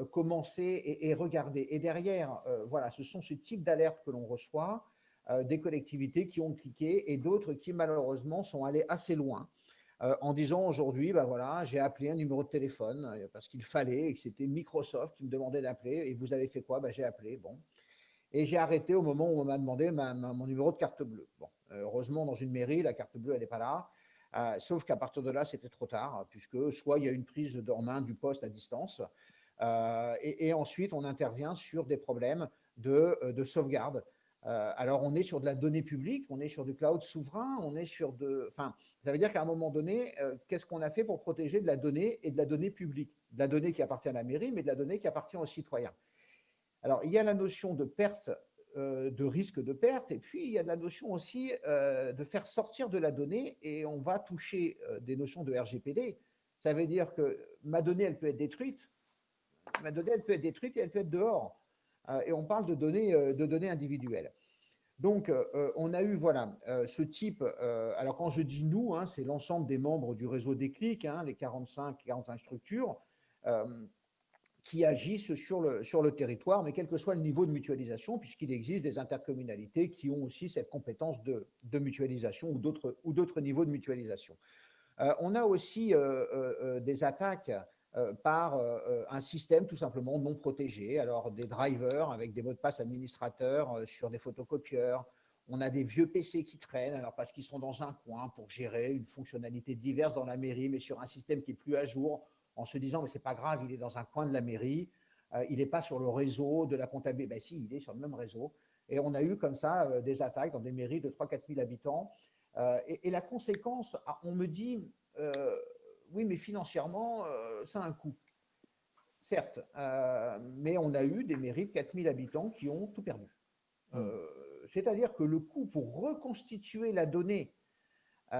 commencer et regarder. Et derrière, voilà, ce sont ce type d'alertes que l'on reçoit, des collectivités qui ont cliqué et d'autres qui malheureusement sont allées assez loin en disant aujourd'hui, bah voilà, j'ai appelé un numéro de téléphone parce qu'il fallait et que c'était Microsoft qui me demandait d'appeler et vous avez fait quoi? Bah, j'ai appelé, bon. Et j'ai arrêté au moment où on m'a demandé mon numéro de carte bleue. Bon, heureusement, dans une mairie, la carte bleue, elle n'est pas là. Sauf qu'à partir de là, c'était trop tard, puisque soit il y a une prise en main du poste à distance, et ensuite on intervient sur des problèmes de sauvegarde. Alors, on est sur de la donnée publique, on est sur du cloud souverain, on est sur de. Enfin, ça veut dire qu'à un moment donné, qu'est-ce qu'on a fait pour protéger de la donnée et de la donnée publique? De la donnée qui appartient à la mairie, mais de la donnée qui appartient aux citoyens. Alors, il y a la notion de perte, de risque de perte, et puis il y a de la notion aussi de faire sortir de la donnée, et on va toucher des notions de RGPD. Ça veut dire que ma donnée, elle peut être détruite. Ma donnée, elle peut être détruite et elle peut être dehors. Et on parle de données individuelles. Donc, on a eu voilà, ce type, alors quand je dis nous, hein, c'est l'ensemble des membres du réseau Déclic, hein, les 45 structures qui agissent sur le territoire, mais quel que soit le niveau de mutualisation, puisqu'il existe des intercommunalités qui ont aussi cette compétence de mutualisation ou d'autres niveaux de mutualisation. On a aussi des attaques par un système tout simplement non protégé. Alors des drivers avec des mots de passe administrateurs sur des photocopieurs. On a des vieux PC qui traînent, alors parce qu'ils sont dans un coin pour gérer une fonctionnalité diverse dans la mairie, mais sur un système qui est plus à jour, en se disant mais c'est pas grave, il est dans un coin de la mairie, il n'est pas sur le réseau de la comptabilité. Ben si, il est sur le même réseau. Et on a eu comme ça des attaques dans des mairies de 3-4 000 habitants. Et la conséquence, on me dit oui, mais financièrement, ça a un coût. Certes, mais on a eu des mairies de 4 000 habitants qui ont tout perdu. C'est-à-dire que le coût pour reconstituer la donnée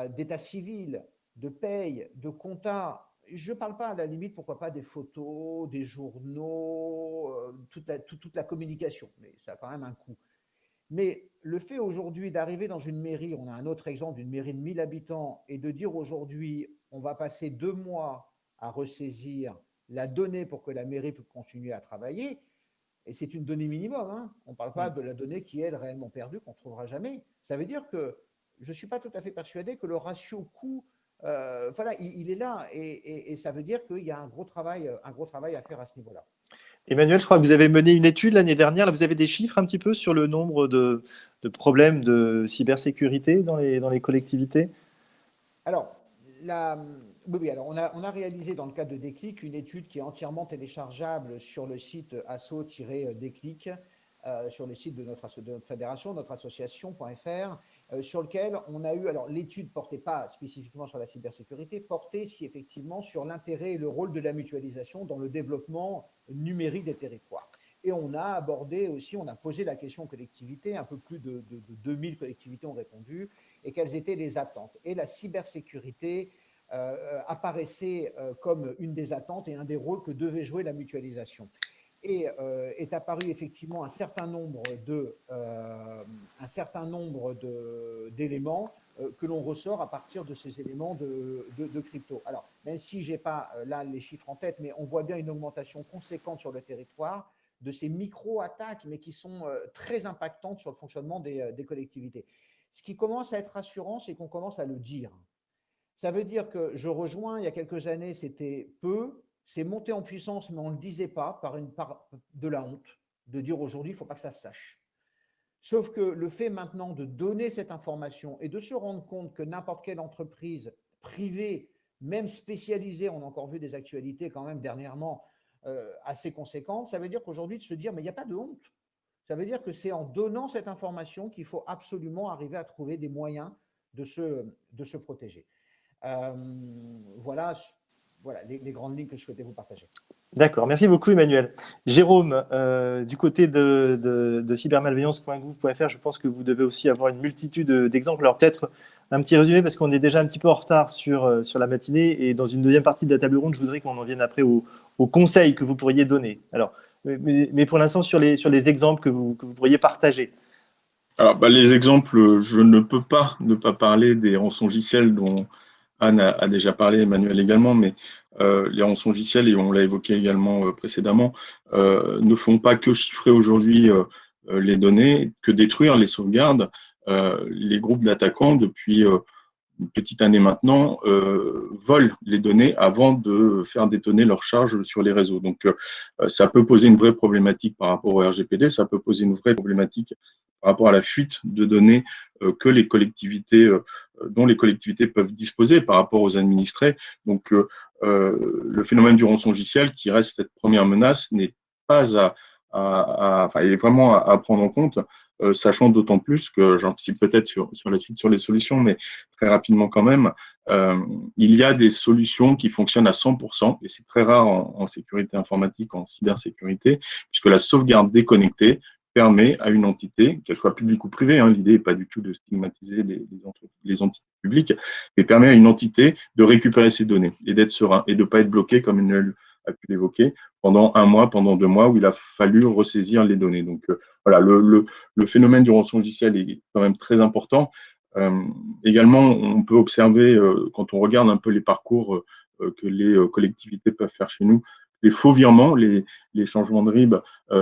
d'état civil, de paye, de compta, je ne parle pas à la limite, pourquoi pas des photos, des journaux, toute la communication, mais ça a quand même un coût. Mais le fait aujourd'hui d'arriver dans une mairie, on a un autre exemple d'une mairie de 1000 habitants, et de dire aujourd'hui, on va passer 2 mois à ressaisir la donnée pour que la mairie puisse continuer à travailler, et c'est une donnée minimum, hein. On ne parle pas de la donnée qui est réellement perdue, qu'on ne trouvera jamais. Ça veut dire que je ne suis pas tout à fait persuadé que le ratio coût, voilà, il est là, et ça veut dire qu'il y a un gros travail à faire à ce niveau-là. Emmanuel, je crois que vous avez mené une étude l'année dernière. Là, vous avez des chiffres un petit peu sur le nombre de problèmes de cybersécurité dans les collectivités? Alors, oui, alors on a réalisé dans le cadre de Déclic une étude qui est entièrement téléchargeable sur le site asso-déclic, sur le site de notre fédération, notre association.fr, sur lequel on a eu, alors l'étude ne portait pas spécifiquement sur la cybersécurité, portait effectivement sur l'intérêt et le rôle de la mutualisation dans le développement numérique des territoires. Et on a abordé aussi, on a posé la question aux collectivités, un peu plus de 2000 collectivités ont répondu, et quelles étaient les attentes. Et la cybersécurité apparaissait comme une des attentes et un des rôles que devait jouer la mutualisation. Et est apparu effectivement un certain nombre d'éléments que l'on ressort à partir de ces éléments de crypto. Alors, même si je n'ai pas là les chiffres en tête, mais on voit bien une augmentation conséquente sur le territoire de ces micro-attaques, mais qui sont très impactantes sur le fonctionnement des collectivités. Ce qui commence à être rassurant, c'est qu'on commence à le dire. Ça veut dire que je rejoins, il y a quelques années, c'était peu, c'est monté en puissance, mais on ne le disait pas par de la honte, de dire aujourd'hui, il ne faut pas que ça se sache. Sauf que le fait maintenant de donner cette information et de se rendre compte que n'importe quelle entreprise privée, même spécialisée, on a encore vu des actualités quand même dernièrement assez conséquentes, ça veut dire qu'aujourd'hui, de se dire, mais il n'y a pas de honte. Ça veut dire que c'est en donnant cette information qu'il faut absolument arriver à trouver des moyens de se protéger. Voilà les grandes lignes que je souhaitais vous partager. D'accord, merci beaucoup Emmanuel. Jérôme, du côté de cybermalveillance.gouv.fr, je pense que vous devez aussi avoir une multitude d'exemples. Alors peut-être un petit résumé parce qu'on est déjà un petit peu en retard sur la matinée et dans une deuxième partie de la table ronde, je voudrais qu'on en vienne après aux conseils que vous pourriez donner. Alors, mais pour l'instant sur les exemples que vous pourriez partager. Alors, les exemples, je ne peux pas ne pas parler des rançongiciels dont Anne a déjà parlé, Emmanuel également, mais les rançongiciels, et on l'a évoqué également précédemment, ne font pas que chiffrer aujourd'hui les données, que détruire les sauvegardes. Les groupes d'attaquants, depuis une petite année maintenant, volent les données avant de faire détonner leurs charges sur les réseaux. Donc, ça peut poser une vraie problématique par rapport au RGPD, ça peut poser une vraie problématique par rapport à la fuite de données que les collectivités, dont les collectivités peuvent disposer par rapport aux administrés. Donc, le phénomène du rançongiciel, qui reste cette première menace, n'est pas il est vraiment à prendre en compte, sachant d'autant plus que j'anticipe peut-être sur la suite sur les solutions, mais très rapidement quand même, il y a des solutions qui fonctionnent à 100%, et c'est très rare en sécurité informatique, en cybersécurité, puisque la sauvegarde déconnectée permet à une entité, qu'elle soit publique ou privée, l'idée n'est pas du tout de stigmatiser les entités publiques, mais permet à une entité de récupérer ses données et d'être serein et de ne pas être bloqué, comme Emmanuel a pu l'évoquer, pendant 1 mois, pendant 2 mois, où il a fallu ressaisir les données. Donc voilà, le phénomène du rançongiciel est quand même très important. Également, on peut observer, quand on regarde un peu les parcours que les collectivités peuvent faire chez nous, les faux virements, les changements de RIB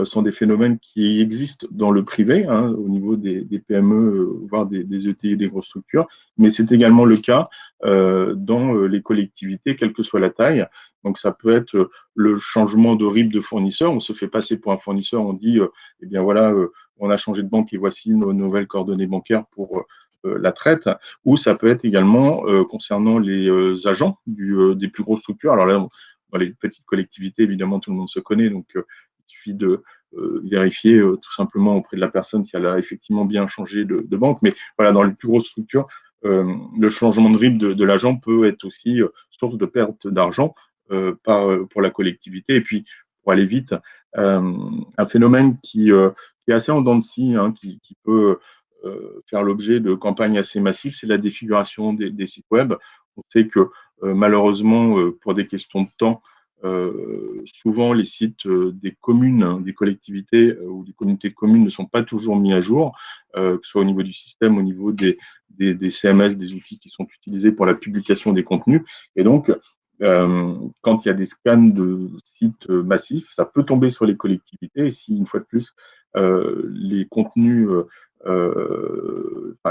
sont des phénomènes qui existent dans le privé, au niveau des PME, voire des ETI, des grosses structures, mais c'est également le cas dans les collectivités, quelle que soit la taille. Donc, ça peut être le changement de RIB de fournisseur. On se fait passer pour un fournisseur, on dit, eh bien voilà, on a changé de banque et voici nos nouvelles coordonnées bancaires pour la traite. Ou ça peut être également concernant les agents des plus grosses structures. Alors là, dans les petites collectivités, évidemment, tout le monde se connaît, donc il suffit de vérifier tout simplement auprès de la personne si elle a effectivement bien changé de banque. Mais voilà, dans les plus grosses structures, le changement de RIB de l'agent peut être aussi source de perte d'argent pour la collectivité. Et puis, pour aller vite, un phénomène qui est assez en dents de scie, qui peut faire l'objet de campagnes assez massives, c'est la défiguration des sites web. On sait que malheureusement, pour des questions de temps, souvent les sites des communes, des collectivités ou des communautés de communes ne sont pas toujours mis à jour, que ce soit au niveau du système, au niveau des CMS, des outils qui sont utilisés pour la publication des contenus. Et donc, quand il y a des scans de sites massifs, ça peut tomber sur les collectivités. Et si, une fois de plus, les contenus,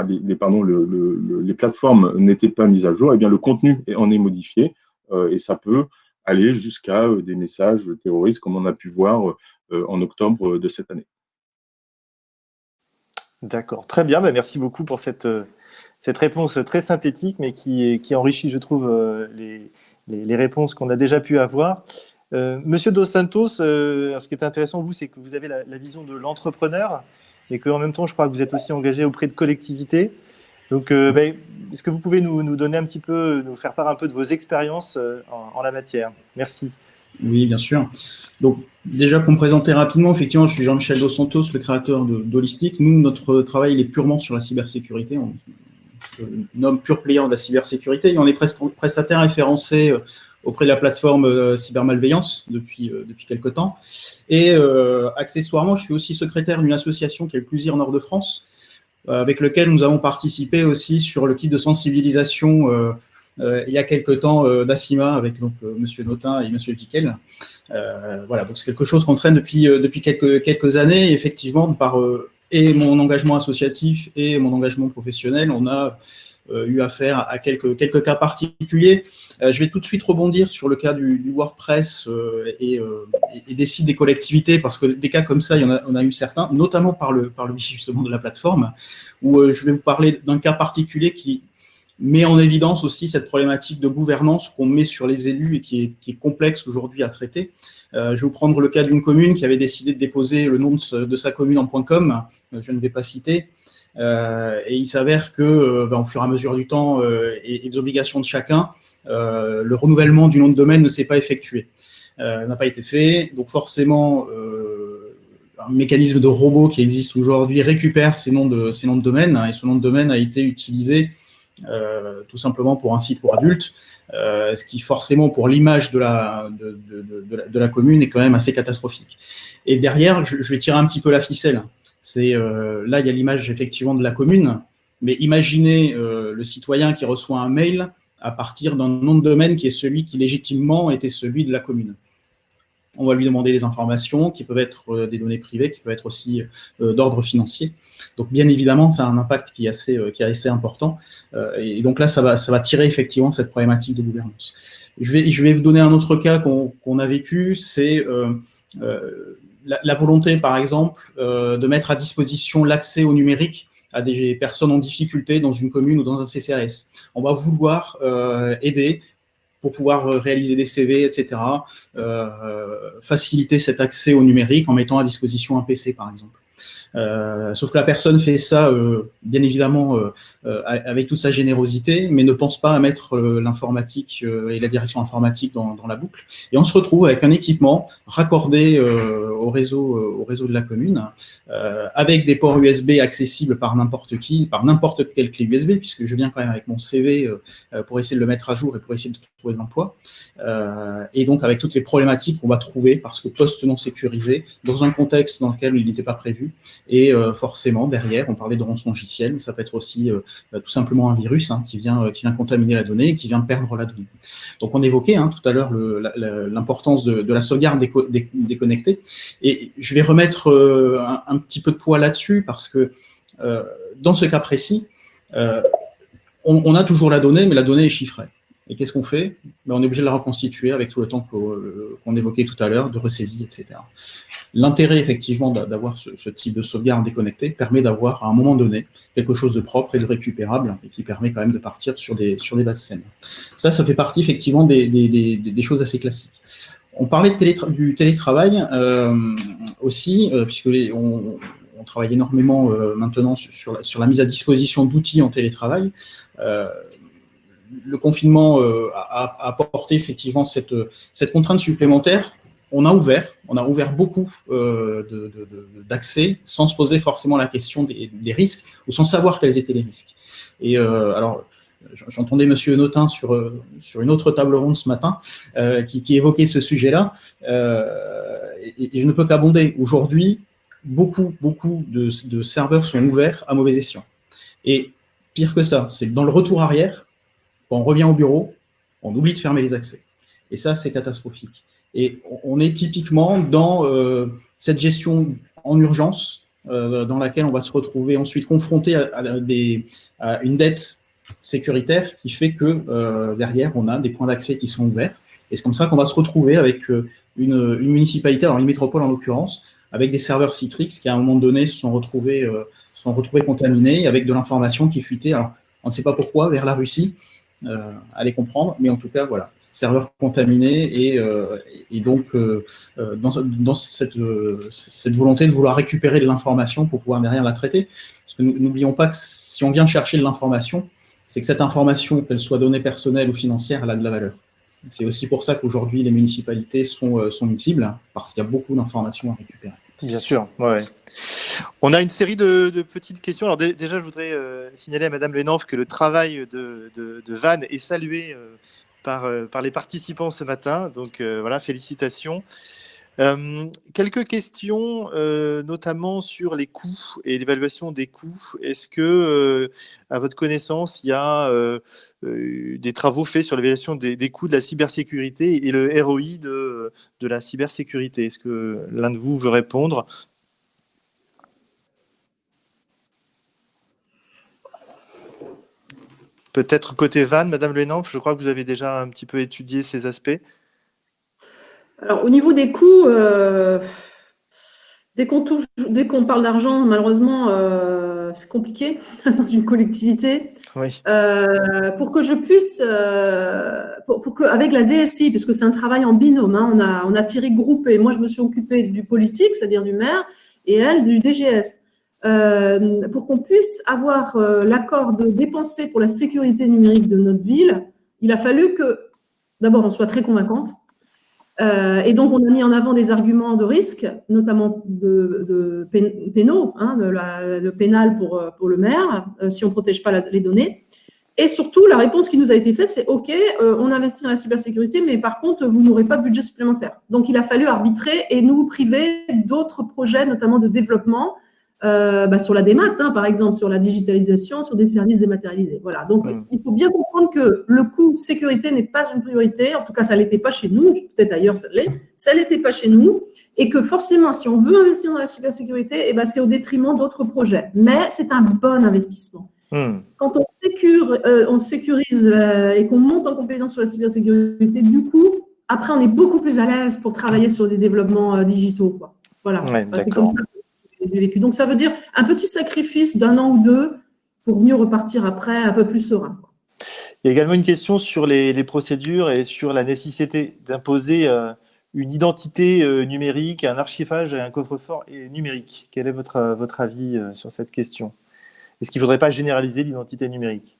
les plateformes n'étaient pas mises à jour, eh bien, le contenu en est modifié et ça peut aller jusqu'à des messages terroristes, comme on a pu voir en octobre de cette année. D'accord, très bien. Merci beaucoup pour cette réponse très synthétique, mais qui enrichit, je trouve, les réponses qu'on a déjà pu avoir. Monsieur Dos Santos, ce qui est intéressant, vous, c'est que vous avez la vision de l'entrepreneur, et qu'en même temps, je crois que vous êtes aussi engagé auprès de collectivités. Donc, est-ce que vous pouvez nous donner un petit peu, nous faire part un peu de vos expériences en la matière? Merci. Oui, bien sûr. Donc, déjà, pour me présenter rapidement, effectivement, je suis Jean-Michel Dos Santos, le créateur d'Holistic. Nous, notre travail, il est purement sur la cybersécurité. On se nomme pure player de la cybersécurité et on est prestataire référencé auprès de la plateforme Cybermalveillance depuis quelques temps. Et accessoirement, je suis aussi secrétaire d'une association qui est le Plusir Nord de France, avec lequel nous avons participé aussi sur le kit de sensibilisation il y a quelques temps d'ACIMA avec donc Monsieur Notin et Monsieur Dickel. Voilà, donc c'est quelque chose qu'on traîne depuis quelques années. Et effectivement, par et mon engagement associatif et mon engagement professionnel, on a eu affaire à quelques cas particuliers. Je vais tout de suite rebondir sur le cas du WordPress et des sites des collectivités, parce que des cas comme ça, on a eu certains, notamment par le biais justement de la plateforme, où je vais vous parler d'un cas particulier qui met en évidence aussi cette problématique de gouvernance qu'on met sur les élus et qui est complexe aujourd'hui à traiter. Je vais vous prendre le cas d'une commune qui avait décidé de déposer le nom de sa commune en .com, je ne vais pas citer, et il s'avère que, au fur et à mesure du temps et des obligations de chacun, le renouvellement du nom de domaine ne s'est pas effectué, n'a pas été fait, donc forcément un mécanisme de robot qui existe aujourd'hui récupère ces noms de domaine, et ce nom de domaine a été utilisé tout simplement pour un site pour adultes, ce qui forcément pour l'image de la commune est quand même assez catastrophique. Et derrière, je vais tirer un petit peu la ficelle. C'est là, il y a l'image effectivement de la commune, mais imaginez le citoyen qui reçoit un mail à partir d'un nom de domaine qui est celui qui légitimement était celui de la commune. On va lui demander des informations qui peuvent être des données privées, qui peuvent être aussi d'ordre financier. Donc, bien évidemment, ça a un impact qui est assez important. Et donc là, ça va tirer effectivement cette problématique de gouvernance. Je vais vous donner un autre cas qu'on a vécu, c'est la volonté, par exemple, de mettre à disposition l'accès au numérique à des personnes en difficulté dans une commune ou dans un CCAS. On va vouloir aider pour pouvoir réaliser des CV, etc., faciliter cet accès au numérique en mettant à disposition un PC, par exemple. Sauf que la personne fait ça, bien évidemment, avec toute sa générosité, mais ne pense pas à mettre l'informatique et la direction informatique dans la boucle. Et on se retrouve avec un équipement raccordé au réseau de la commune, avec des ports USB accessibles par n'importe qui, par n'importe quelle clé USB, puisque je viens quand même avec mon CV pour essayer de le mettre à jour et pour essayer de trouver de l'emploi. Et donc avec toutes les problématiques qu'on va trouver, parce que poste non sécurisé, dans un contexte dans lequel il n'était pas prévu. Et forcément, derrière, on parlait de rançongiciel, mais ça peut être aussi tout simplement un virus qui vient contaminer la donnée et qui vient perdre la donnée. Donc, on évoquait tout à l'heure l'importance de la sauvegarde déconnectée. Et je vais remettre un petit peu de poids là-dessus parce que dans ce cas précis, on a toujours la donnée, mais la donnée est chiffrée. Et qu'est-ce qu'on fait? On est obligé de la reconstituer avec tout le temps qu'on évoquait tout à l'heure, de ressaisie, etc. L'intérêt, effectivement, d'avoir ce type de sauvegarde déconnectée permet d'avoir, à un moment donné, quelque chose de propre et de récupérable, et qui permet quand même de partir sur des bases saines. Ça fait partie, effectivement, des choses assez classiques. On parlait du télétravail aussi, puisque on travaille énormément maintenant sur la mise à disposition d'outils en télétravail. Le confinement a apporté effectivement cette contrainte supplémentaire. On a ouvert beaucoup d'accès sans se poser forcément la question des risques ou sans savoir quels étaient les risques. Et alors, j'entendais Monsieur Notin sur une autre table ronde ce matin qui évoquait ce sujet-là, et je ne peux qu'abonder. Aujourd'hui, beaucoup de serveurs sont ouverts à mauvais escient. Et pire que ça, c'est que dans le retour arrière, quand on revient au bureau, on oublie de fermer les accès. Et ça, c'est catastrophique. Et on est typiquement dans cette gestion en urgence dans laquelle on va se retrouver ensuite confronté à une dette sécuritaire qui fait que derrière, on a des points d'accès qui sont ouverts. Et c'est comme ça qu'on va se retrouver avec une municipalité, alors une métropole en l'occurrence, avec des serveurs Citrix qui, à un moment donné, se sont retrouvés contaminés avec de l'information qui fuitait. Alors, on ne sait pas pourquoi, vers la Russie. Allez comprendre, mais en tout cas, voilà, serveur contaminé et donc dans cette volonté de vouloir récupérer de l'information pour pouvoir derrière la traiter. Parce que n'oublions pas que si on vient chercher de l'information, c'est que cette information, qu'elle soit donnée personnelle ou financière, elle a de la valeur. C'est aussi pour ça qu'aujourd'hui, les municipalités sont multiples, parce qu'il y a beaucoup d'informations à récupérer. Bien sûr, ouais. On a une série de petites questions. Alors déjà, je voudrais signaler à Madame Lenanf que le travail de Van est salué par les participants ce matin. Donc voilà, félicitations. Quelques questions, notamment sur les coûts et l'évaluation des coûts. Est-ce que, à votre connaissance, il y a des travaux faits sur l'évaluation des coûts de la cybersécurité et le ROI de la cybersécurité? Est-ce que l'un de vous veut répondre? Peut-être côté Van, Madame Lenanf, je crois que vous avez déjà un petit peu étudié ces aspects. Alors, au niveau des coûts, dès qu'on parle d'argent, malheureusement, c'est compliqué dans une collectivité. Oui. Pour que je puisse, pour que, avec la DSI, parce que c'est un travail en binôme, hein, on a tiré groupé. Moi, je me suis occupée du politique, c'est-à-dire du maire, et elle du DGS. Pour qu'on puisse avoir l'accord de dépenser pour la sécurité numérique de notre ville, il a fallu que, d'abord, on soit très convaincante. Et donc, on a mis en avant des arguments de risque, notamment pénaux, hein, le pénal pour le maire, si on ne protège pas les données. Et surtout, la réponse qui nous a été faite, c'est « OK, on investit dans la cybersécurité, mais par contre, vous n'aurez pas de budget supplémentaire. » Donc, il a fallu arbitrer et nous priver d'autres projets, notamment de développement, sur la démat, hein, par exemple, sur la digitalisation, sur des services dématérialisés. Voilà. Donc, il faut bien comprendre que le coût sécurité n'est pas une priorité. En tout cas, ça ne l'était pas chez nous. Peut-être ailleurs, ça l'est. Ça ne l'était pas chez nous. Et que forcément, si on veut investir dans la cybersécurité, c'est au détriment d'autres projets. Mais c'est un bon investissement. Quand on sécurise et qu'on monte en compétence sur la cybersécurité, du coup, après, on est beaucoup plus à l'aise pour travailler sur des développements digitaux, quoi. Voilà. Ouais, c'est comme ça. Vécu. Donc, ça veut dire un petit sacrifice d'1 an ou 2 pour mieux repartir après un peu plus serein. Il y a également une question sur les procédures et sur la nécessité d'imposer une identité numérique, un archivage et un coffre-fort numérique. Quel est votre avis sur cette question? Est-ce qu'il ne faudrait pas généraliser l'identité numérique?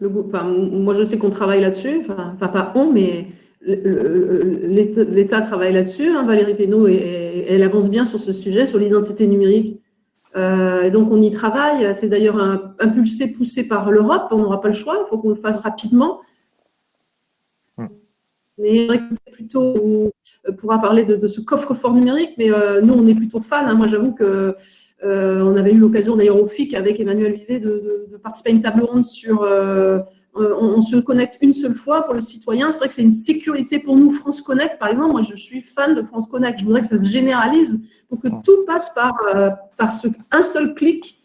Moi, je sais qu'on travaille là-dessus. Enfin, pas on, mais l'État travaille là-dessus. Hein, Valérie Pénaud, elle avance bien sur ce sujet, sur l'identité numérique. Et donc, on y travaille. C'est d'ailleurs impulsé, poussé par l'Europe. On n'aura pas le choix. Il faut qu'on le fasse rapidement. Mais plutôt, on pourra parler de ce coffre-fort numérique. Mais nous, on est plutôt fans. Hein. Moi, j'avoue que on avait eu l'occasion, d'ailleurs, au FIC, avec Emmanuel Vivet, de participer à une table ronde sur... on se connecte une seule fois pour le citoyen. C'est vrai que c'est une sécurité pour nous. France Connect, par exemple, moi, je suis fan de France Connect. Je voudrais que ça se généralise pour que tout passe par un seul clic.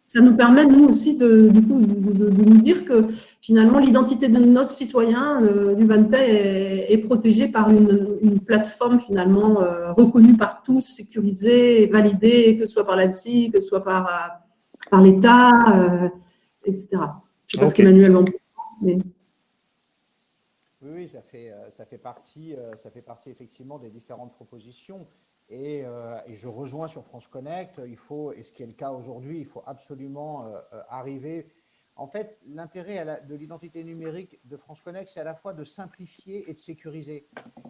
Ça nous permet, nous aussi, de nous dire que, finalement, l'identité de notre citoyen du Vantais est protégée par une plateforme, finalement, reconnue par tous, sécurisée, validée, que ce soit par l'ANSSI, que ce soit par l'État, etc. Je ne sais pas ce qu'Emmanuel en pense. Mais... Oui, ça fait partie effectivement des différentes propositions. Et je rejoins sur France Connect, et ce qui est le cas aujourd'hui, il faut absolument arriver. En fait, l'intérêt de l'identité numérique de France Connect, c'est à la fois de simplifier et de sécuriser.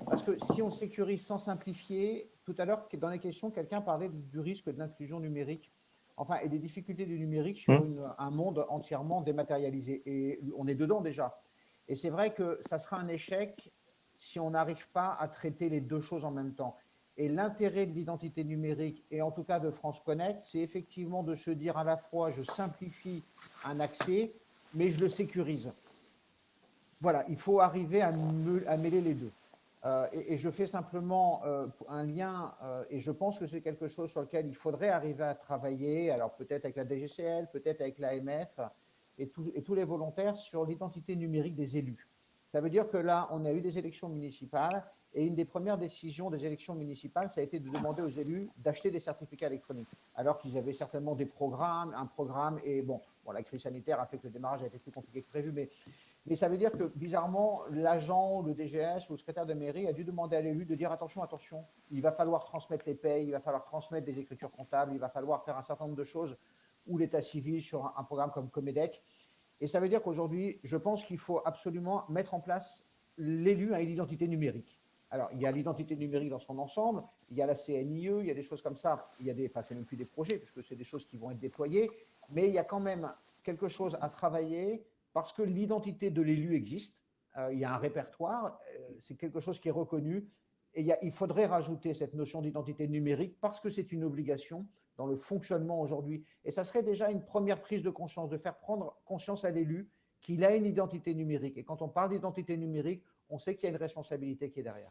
Parce que si on sécurise sans simplifier, tout à l'heure, dans les questions, quelqu'un parlait du risque de l'inclusion numérique. Enfin, et des difficultés du numérique sur un monde entièrement dématérialisé. Et on est dedans déjà. Et c'est vrai que ça sera un échec si on n'arrive pas à traiter les deux choses en même temps. Et l'intérêt de l'identité numérique, et en tout cas de France Connect, c'est effectivement de se dire à la fois, je simplifie un accès, mais je le sécurise. Voilà, il faut arriver à mêler les deux. Et je fais simplement un lien, et je pense que c'est quelque chose sur lequel il faudrait arriver à travailler, alors peut-être avec la DGCL, peut-être avec l'AMF, et tous les volontaires sur l'identité numérique des élus. Ça veut dire que là, on a eu des élections municipales, et une des premières décisions des élections municipales, ça a été de demander aux élus d'acheter des certificats électroniques, alors qu'ils avaient certainement un programme, et la crise sanitaire a fait que le démarrage a été plus compliqué que prévu, mais ça veut dire que, bizarrement, l'agent, le DGS ou le secrétaire de mairie a dû demander à l'élu de dire attention, il va falloir transmettre les payes, il va falloir transmettre des écritures comptables, il va falloir faire un certain nombre de choses, ou l'état civil sur un programme comme Comedec. Et ça veut dire qu'aujourd'hui, je pense qu'il faut absolument mettre en place l'élu à une identité numérique. Alors, il y a l'identité numérique dans son ensemble, il y a la CNIE, il y a des choses comme ça, c'est même plus des projets, puisque c'est des choses qui vont être déployées, mais il y a quand même quelque chose à travailler parce que l'identité de l'élu existe, il y a un répertoire, c'est quelque chose qui est reconnu, et il faudrait rajouter cette notion d'identité numérique parce que c'est une obligation dans le fonctionnement aujourd'hui. Et ça serait déjà une première prise de conscience, de faire prendre conscience à l'élu qu'il a une identité numérique. Et quand on parle d'identité numérique, on sait qu'il y a une responsabilité qui est derrière.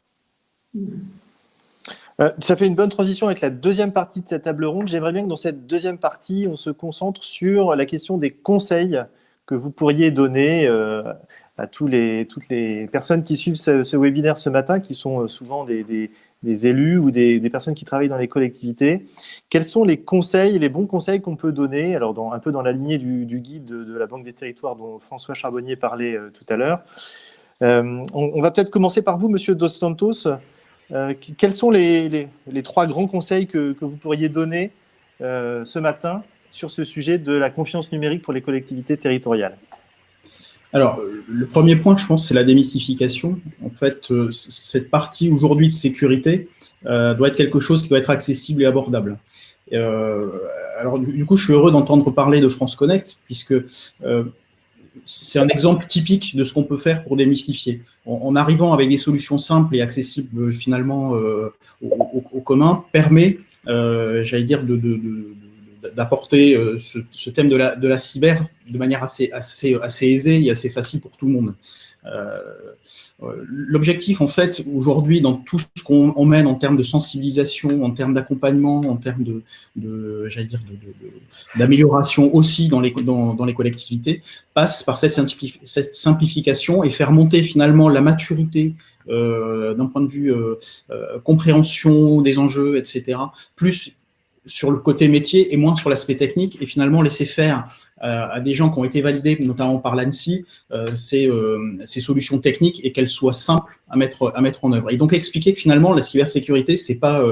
Ça fait une bonne transition avec la deuxième partie de cette table ronde. J'aimerais bien que dans cette deuxième partie, on se concentre sur la question des conseils que vous pourriez donner à toutes les personnes qui suivent ce webinaire ce matin, qui sont souvent des des élus ou des personnes qui travaillent dans les collectivités. Quels sont les conseils, les bons conseils qu'on peut donner, alors un peu dans la lignée du guide de la Banque des Territoires dont François Charbonnier parlait tout à l'heure. On va peut-être commencer par vous, Monsieur Dos Santos. Quels sont les 3 grands conseils que vous pourriez donner ce matin sur ce sujet de la confiance numérique pour les collectivités territoriales? Alors, le premier point, je pense, c'est la démystification. En fait, cette partie aujourd'hui de sécurité doit être quelque chose qui doit être accessible et abordable. Alors, du coup, je suis heureux d'entendre parler de France Connect, puisque c'est un exemple typique de ce qu'on peut faire pour démystifier. En arrivant avec des solutions simples et accessibles finalement au commun, permet, j'allais dire, d'apporter ce thème de la cyber de manière assez aisée et assez facile pour tout le monde. L'objectif, en fait, aujourd'hui, dans tout ce qu'on mène en termes de sensibilisation, en termes d'accompagnement, en termes d'amélioration aussi dans les collectivités, passe par cette simplification et faire monter finalement la maturité d'un point de vue compréhension des enjeux, etc., plus sur le côté métier et moins sur l'aspect technique, et finalement laisser faire à des gens qui ont été validés, notamment par l'ANSSI, ces solutions techniques et qu'elles soient simples à mettre en œuvre. Et donc expliquer que finalement la cybersécurité, c'est pas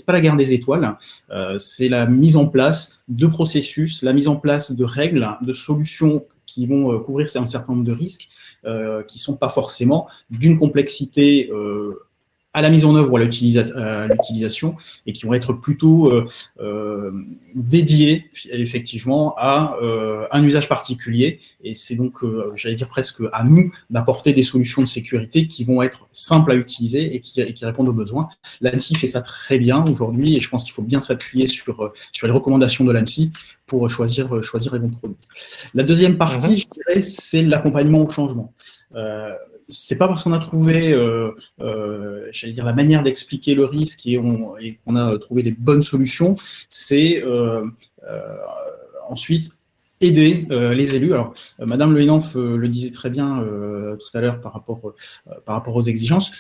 la guerre des étoiles, c'est la mise en place de processus, la mise en place de règles, de solutions qui vont couvrir un certain nombre de risques, qui sont pas forcément d'une complexité à la mise en œuvre ou à l'utilisation, et qui vont être plutôt dédiés effectivement à un usage particulier. Et c'est donc, j'allais dire presque à nous d'apporter des solutions de sécurité qui vont être simples à utiliser et qui répondent aux besoins. L'ANSSI fait ça très bien aujourd'hui, et je pense qu'il faut bien s'appuyer sur les recommandations de l'ANSSI pour choisir les bons produits. La deuxième partie, je dirais, c'est l'accompagnement au changement. C'est pas parce qu'on a trouvé, j'allais dire, la manière d'expliquer le risque et qu'on a trouvé les bonnes solutions, c'est ensuite aider les élus. Alors, Madame Le Henaf le disait très bien tout à l'heure par rapport aux exigences.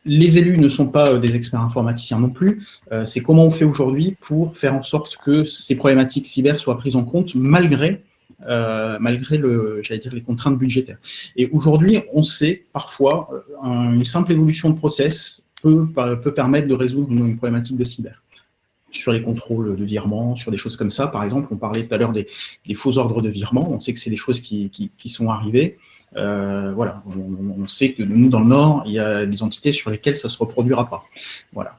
Les élus ne sont pas des experts informaticiens non plus. C'est comment on fait aujourd'hui pour faire en sorte que ces problématiques cyber soient prises en compte malgré les contraintes budgétaires. Et aujourd'hui, on sait parfois une simple évolution de process peut permettre de résoudre une problématique de cyber. Sur les contrôles de virement, sur des choses comme ça, par exemple, on parlait tout à l'heure des faux ordres de virement. On sait que c'est des choses qui sont arrivées. Voilà, on sait que nous, dans le Nord, il y a des entités sur lesquelles ça ne se reproduira pas. Voilà.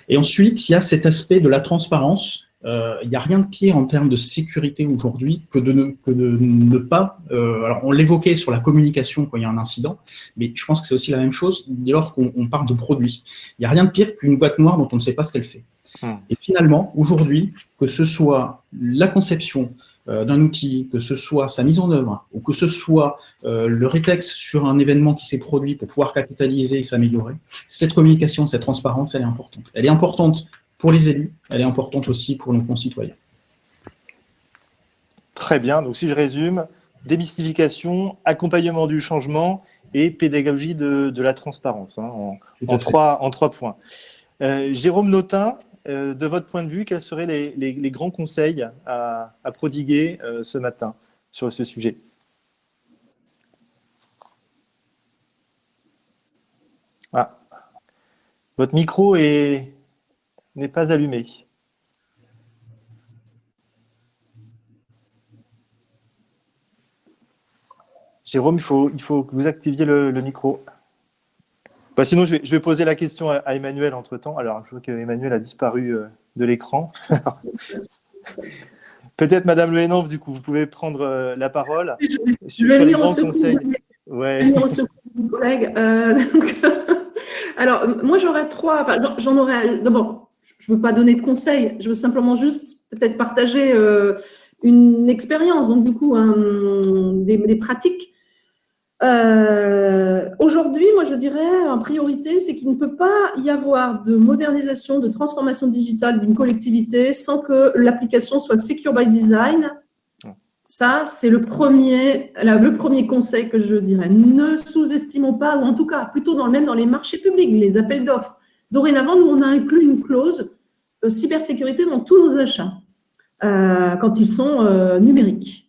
Et ensuite, il y a cet aspect de la transparence. Il n'y a rien de pire en termes de sécurité aujourd'hui que de ne pas... alors, on l'évoquait sur la communication quand il y a un incident, mais je pense que c'est aussi la même chose dès lors qu'on parle de produits. Il n'y a rien de pire qu'une boîte noire dont on ne sait pas ce qu'elle fait. Et finalement, aujourd'hui, que ce soit la conception d'un outil, que ce soit sa mise en œuvre, ou que ce soit le rétexte sur un événement qui s'est produit pour pouvoir capitaliser et s'améliorer, cette communication, cette transparence, elle est importante. Elle est importante pour les élus, elle est importante aussi pour nos concitoyens. Très bien, donc si je résume, démystification, accompagnement du changement et pédagogie de la transparence, hein, en trois points. Jérôme Notin, de votre point de vue, quels seraient les grands conseils à prodiguer ce matin sur ce sujet? Ah, votre micro n'est pas allumé. Jérôme, il faut que vous activiez le micro. Bah, sinon, je vais poser la question à Emmanuel entre-temps. Alors, je vois qu'Emmanuel a disparu de l'écran. Peut-être, Madame Le Henaf, du coup, vous pouvez prendre la parole. Je vais venir au secours. Ouais. Venir au secours de collègues. Alors, moi, j'aurais trois. Enfin, j'en aurais. D'abord, je ne veux pas donner de conseils. Je veux simplement juste peut-être partager une expérience. Donc, du coup, des pratiques. Aujourd'hui, moi, je dirais en priorité, c'est qu'il ne peut pas y avoir de modernisation, de transformation digitale d'une collectivité sans que l'application soit secure by design. Ça, c'est le premier conseil que je dirais. Ne sous-estimons pas, ou en tout cas, plutôt même dans les marchés publics, les appels d'offres. Dorénavant, nous, on a inclus une clause cybersécurité dans tous nos achats quand ils sont numériques.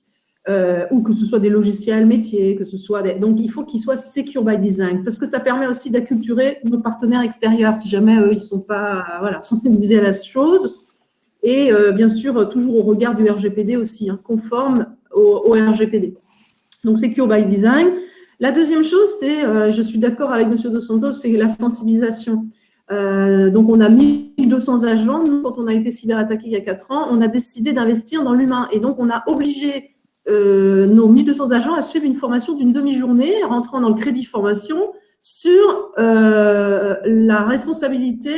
Ou que ce soit des logiciels métiers, que ce soit donc il faut qu'ils soient secure by design, parce que ça permet aussi d'acculturer nos partenaires extérieurs, si jamais eux, ils sont pas sensibilisés à la chose, et bien sûr, toujours au regard du RGPD aussi, conforme au RGPD. Donc, secure by design. La deuxième chose, c'est, je suis d'accord avec M. Dos Santos, c'est la sensibilisation. Donc, on a 1200 agents. Nous, quand on a été cyberattaqué il y a 4 ans, on a décidé d'investir dans l'humain, et donc on a obligé nos 1200 agents à suivre une formation d'une demi-journée, rentrant dans le crédit formation sur la responsabilité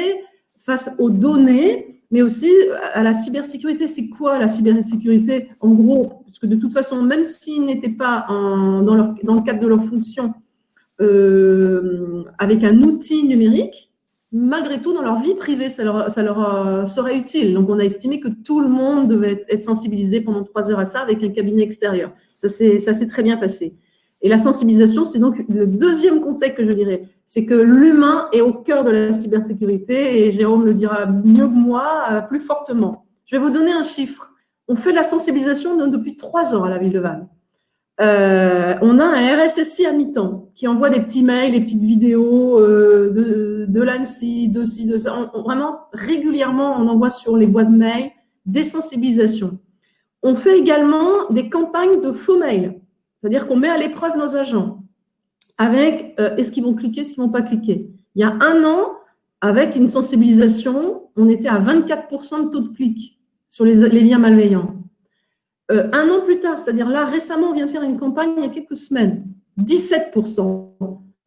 face aux données, mais aussi à la cybersécurité. C'est quoi la cybersécurité? En gros, parce que de toute façon, même s'ils n'étaient pas dans le cadre de leur fonction avec un outil numérique, malgré tout, dans leur vie privée, ça leur serait utile. Donc, on a estimé que tout le monde devait être sensibilisé pendant 3 heures à ça avec un cabinet extérieur. Ça s'est très bien passé. Et la sensibilisation, c'est donc le deuxième conseil que je dirais, c'est que l'humain est au cœur de la cybersécurité, et Jérôme le dira mieux que moi, plus fortement. Je vais vous donner un chiffre. On fait de la sensibilisation depuis 3 ans à la ville de Vannes. On a un RSSI à mi-temps qui envoie des petits mails, des petites vidéos de l'ANSSI, de ci, de ça. Vraiment, régulièrement, on envoie sur les boîtes mail des sensibilisations. On fait également des campagnes de faux mails, c'est-à-dire qu'on met à l'épreuve nos agents avec est-ce qu'ils vont cliquer, est-ce qu'ils ne vont pas cliquer. Il y a 1 an, avec une sensibilisation, on était à 24% de taux de clic sur les liens malveillants. 1 an plus tard, c'est-à-dire là, récemment, on vient de faire une campagne il y a quelques semaines, 17%.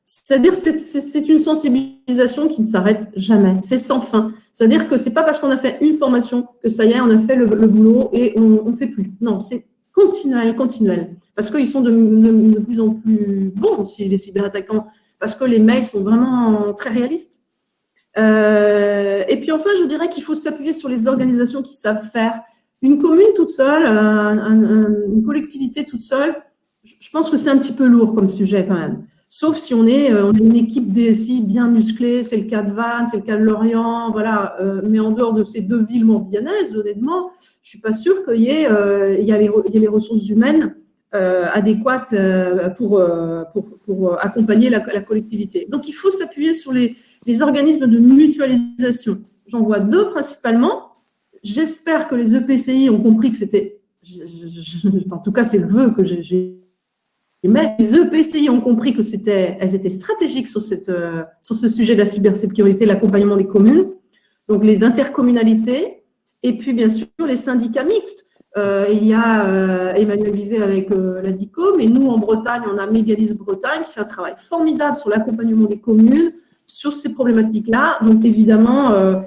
C'est-à-dire que c'est une sensibilisation qui ne s'arrête jamais, c'est sans fin. C'est-à-dire que ce n'est pas parce qu'on a fait une formation que ça y est, on a fait le boulot et on ne fait plus. Non, c'est continuel. Parce qu'ils sont de plus en plus bons aussi, les cyberattaquants, parce que les mails sont vraiment très réalistes. Et puis enfin, je dirais qu'il faut s'appuyer sur les organisations qui savent faire. Une commune toute seule, une collectivité toute seule, je pense que c'est un petit peu lourd comme sujet quand même. Sauf si on est une équipe DSI bien musclée, c'est le cas de Vannes, c'est le cas de Lorient, voilà. Mais en dehors de ces 2 villes morbihanaises, honnêtement, je suis pas sûre qu'il y ait les ressources humaines adéquates pour accompagner la collectivité. Donc, il faut s'appuyer sur les organismes de mutualisation. J'en vois 2 principalement. J'espère que les EPCI ont compris que c'était, en tout cas c'est le vœu que j'ai, mais les EPCI ont compris que elles étaient stratégiques sur ce sujet de la cybersécurité, l'accompagnement des communes, donc les intercommunalités, et puis bien sûr les syndicats mixtes. Il y a Emmanuel Vivet avec la DICOM, et nous en Bretagne, on a Mégalis Bretagne qui fait un travail formidable sur l'accompagnement des communes, sur ces problématiques-là. Donc évidemment,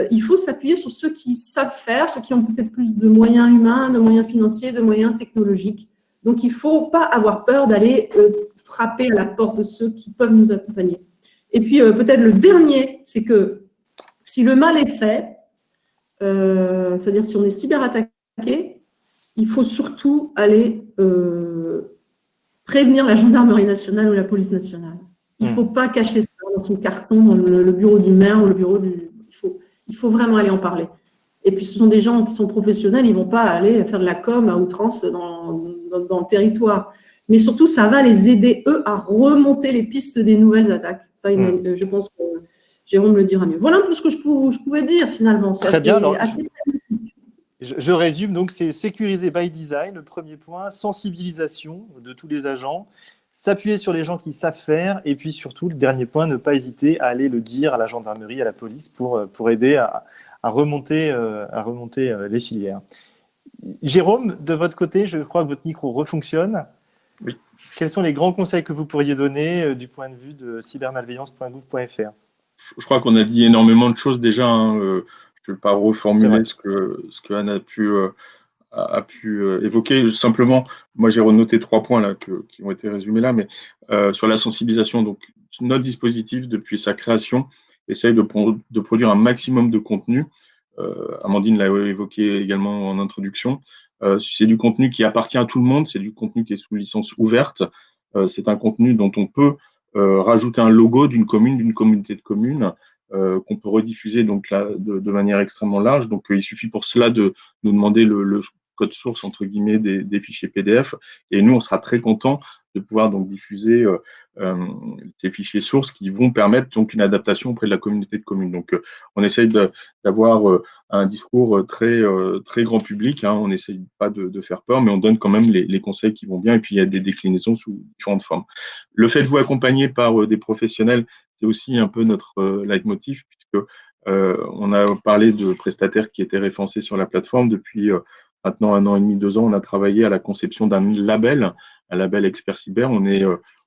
il faut s'appuyer sur ceux qui savent faire, ceux qui ont peut-être plus de moyens humains, de moyens financiers, de moyens technologiques. Donc, il ne faut pas avoir peur d'aller frapper à la porte de ceux qui peuvent nous accompagner. Et puis, peut-être le dernier, c'est que si le mal est fait, c'est-à-dire si on est cyberattaqué, il faut surtout aller prévenir la gendarmerie nationale ou la police nationale. Il ne faut pas cacher ça dans son carton, dans le bureau du maire ou le bureau du... Il faut vraiment aller en parler. Et puis, ce sont des gens qui sont professionnels, ils ne vont pas aller faire de la com à outrance dans le territoire. Mais surtout, ça va les aider, eux, à remonter les pistes des nouvelles attaques. Ça, je pense que Jérôme le dira mieux. Voilà un peu ce que je pouvais dire, finalement. Très bien. Alors, je résume. Donc, c'est sécuriser by design, le premier point, sensibilisation de tous les agents, s'appuyer sur les gens qui savent faire, et puis surtout, le dernier point, ne pas hésiter à aller le dire à la gendarmerie, à la police, pour aider à remonter les filières. Jérôme, de votre côté, je crois que votre micro refonctionne. Oui. Quels sont les grands conseils que vous pourriez donner du point de vue de cybermalveillance.gouv.fr ? Je crois qu'on a dit énormément de choses déjà. Je ne vais pas reformuler ce que Anne a pu évoquer. Simplement, moi j'ai renoté 3 points là, qui ont été résumés là, mais sur la sensibilisation, donc notre dispositif depuis sa création essaye de produire un maximum de contenu. Amandine l'a évoqué également en introduction. C'est du contenu qui appartient à tout le monde, c'est du contenu qui est sous licence ouverte. C'est un contenu dont on peut rajouter un logo d'une commune, d'une communauté de communes. qu'on peut rediffuser donc là, de manière extrêmement large. Donc, il suffit pour cela de nous demander le code source, entre guillemets, des fichiers PDF. Et nous, on sera très contents de pouvoir donc diffuser ces fichiers sources qui vont permettre donc une adaptation auprès de la communauté de communes. Donc, on essaye d'avoir un discours très grand public. Hein. On n'essaye pas de faire peur, mais on donne quand même les conseils qui vont bien. Et puis, il y a des déclinaisons sous différentes formes. Le fait de vous accompagner par des professionnels, c'est aussi un peu notre leitmotiv, puisque on a parlé de prestataires qui étaient référencés sur la plateforme. Depuis maintenant 1 an et demi, 2 ans, on a travaillé à la conception d'un label, un label Expert Cyber. On est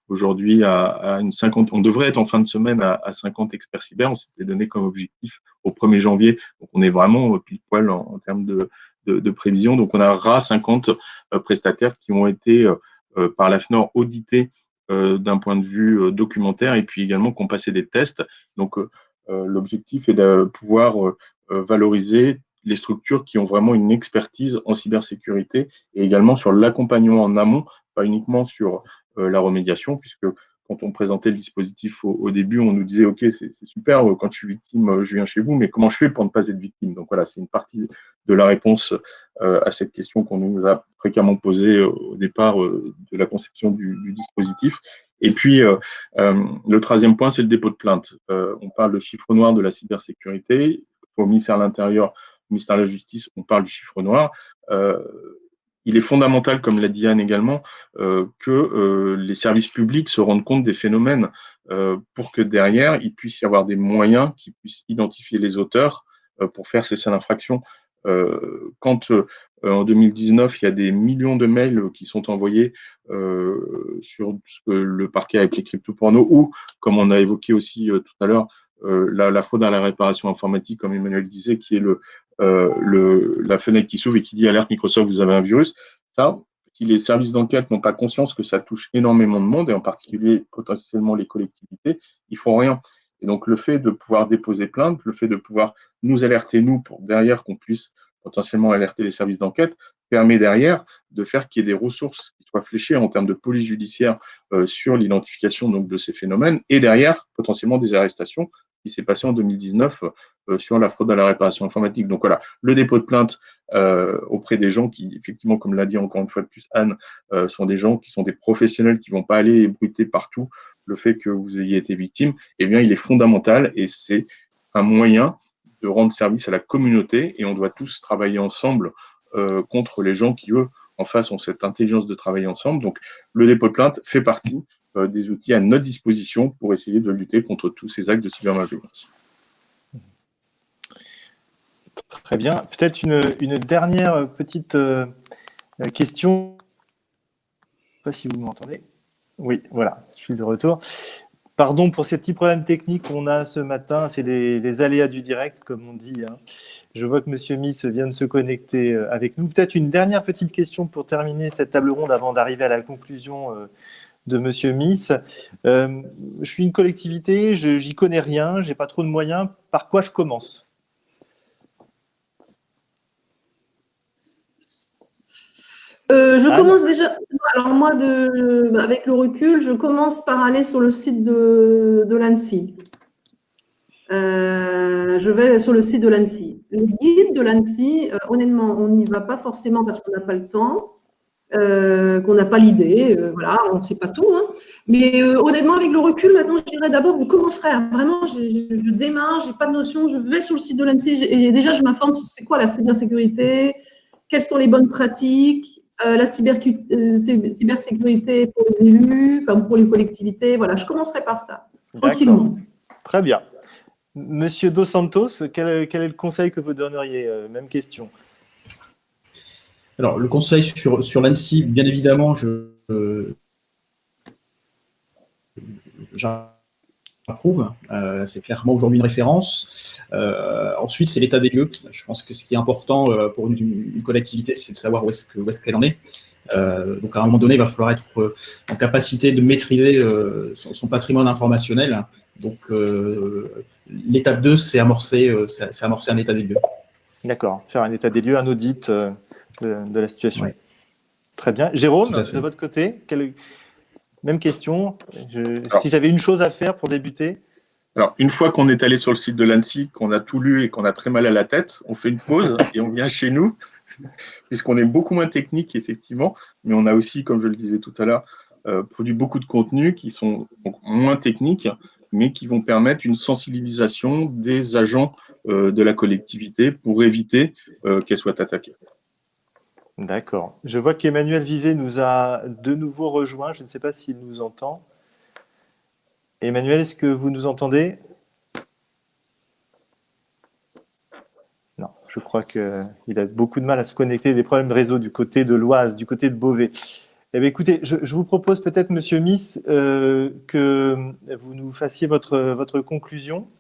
aujourd'hui à une 50, on devrait être en fin de semaine à 50 experts cyber. On s'était donné comme objectif au 1er janvier. Donc, on est vraiment pile poil en termes de prévision. Donc, on aura 50 prestataires qui ont été par l'AFNOR audités d'un point de vue documentaire et puis également qui ont passé des tests. Donc, l'objectif est de pouvoir valoriser les structures qui ont vraiment une expertise en cybersécurité et également sur l'accompagnement en amont, pas uniquement sur la remédiation, puisque quand on présentait le dispositif au début, on nous disait « Ok, c'est super, quand je suis victime, je viens chez vous, mais comment je fais pour ne pas être victime ?» Donc voilà, c'est une partie de la réponse à cette question qu'on nous a fréquemment posée au départ de la conception du dispositif. Et puis, le 3e point, c'est le dépôt de plainte. On parle de chiffre noir de la cybersécurité. Au ministère de l'Intérieur, au ministère de la Justice, on parle du chiffre noir. Il est fondamental, comme l'a dit Anne également, que les services publics se rendent compte des phénomènes pour que derrière, il puisse y avoir des moyens qui puissent identifier les auteurs pour faire cesser l'infraction. Quand en 2019, il y a des millions de mails qui sont envoyés sur ce que le parquet a appelé crypto-porno ou, comme on a évoqué aussi tout à l'heure, la fraude à la réparation informatique, comme Emmanuel disait, qui est la fenêtre qui s'ouvre et qui dit « Alerte Microsoft, vous avez un virus ». Ça, si les services d'enquête n'ont pas conscience que ça touche énormément de monde, et en particulier potentiellement les collectivités, ils ne font rien. Et donc, le fait de pouvoir déposer plainte, le fait de pouvoir nous alerter, nous, pour derrière qu'on puisse potentiellement alerter les services d'enquête, permet derrière de faire qu'il y ait des ressources qui soient fléchées en termes de police judiciaire sur l'identification donc de ces phénomènes, et derrière, potentiellement des arrestations, qui s'est passé en 2019 sur la fraude à la réparation informatique. Donc voilà, le dépôt de plainte auprès des gens qui, effectivement, comme l'a dit encore une fois de plus Anne, sont des gens qui sont des professionnels qui ne vont pas aller ébruiter partout le fait que vous ayez été victime, eh bien, il est fondamental et c'est un moyen de rendre service à la communauté et on doit tous travailler ensemble contre les gens qui, eux, en face, ont cette intelligence de travailler ensemble. Donc, le dépôt de plainte fait partie des outils à notre disposition pour essayer de lutter contre tous ces actes de cybermalveillance. Très bien. Peut-être une dernière petite question. Je ne sais pas si vous m'entendez. Oui, voilà, je suis de retour. Pardon pour ces petits problèmes techniques qu'on a ce matin. C'est les aléas du direct, comme on dit. Hein. Je vois que M. Miss vient de se connecter avec nous. Peut-être une dernière petite question pour terminer cette table ronde avant d'arriver à la conclusion de M. Miss. Je suis une collectivité, j'y connais rien, je n'ai pas trop de moyens. Par quoi je commence ? Je commence déjà, alors moi, avec le recul, je commence par aller sur le site de l'ANSSI. Je vais sur le site de l'ANSSI. Le guide de l'ANSSI, honnêtement, on n'y va pas forcément parce qu'on n'a pas le temps, qu'on n'a pas l'idée, voilà, on ne sait pas tout. Hein. Mais honnêtement, avec le recul, maintenant, je dirais d'abord, on commencerait. Vraiment, je démarre, je n'ai pas de notion, je vais sur le site de l'ANSSI et déjà, je m'informe sur c'est quoi la cybersécurité, quelles sont les bonnes pratiques, la cybersécurité pour les élus, enfin, pour les collectivités. Voilà, je commencerai par ça, tranquillement. Très bien. Monsieur Dos Santos, quel est le conseil que vous donneriez ? Même question. Alors, le conseil sur l'ANSSI, bien évidemment, j'approuve. C'est clairement aujourd'hui une référence. Ensuite, c'est l'état des lieux. Je pense que ce qui est important pour une collectivité, c'est de savoir où est-ce qu'elle en est. Donc, à un moment donné, il va falloir être en capacité de maîtriser son patrimoine informationnel. Donc, l'étape 2, c'est amorcer un état des lieux. D'accord. Faire un état des lieux, un audit de la situation. Oui. Très bien. Jérôme, de votre côté, même question. Si j'avais une chose à faire pour débuter. Alors, une fois qu'on est allé sur le site de l'ANSSI, qu'on a tout lu et qu'on a très mal à la tête, on fait une pause et on vient chez nous, puisqu'on est beaucoup moins technique, effectivement, mais on a aussi, comme je le disais tout à l'heure, produit beaucoup de contenus qui sont donc moins techniques, mais qui vont permettre une sensibilisation des agents de la collectivité pour éviter qu'elle soit attaquée. D'accord. Je vois qu'Emmanuel Vivet nous a de nouveau rejoint. Je ne sais pas s'il nous entend. Emmanuel, est-ce que vous nous entendez? Non, je crois qu'il a beaucoup de mal à se connecter, des problèmes de réseau du côté de l'Oise, du côté de Beauvais. Eh bien, écoutez, je vous propose peut-être, Monsieur Miss, que vous nous fassiez votre conclusion.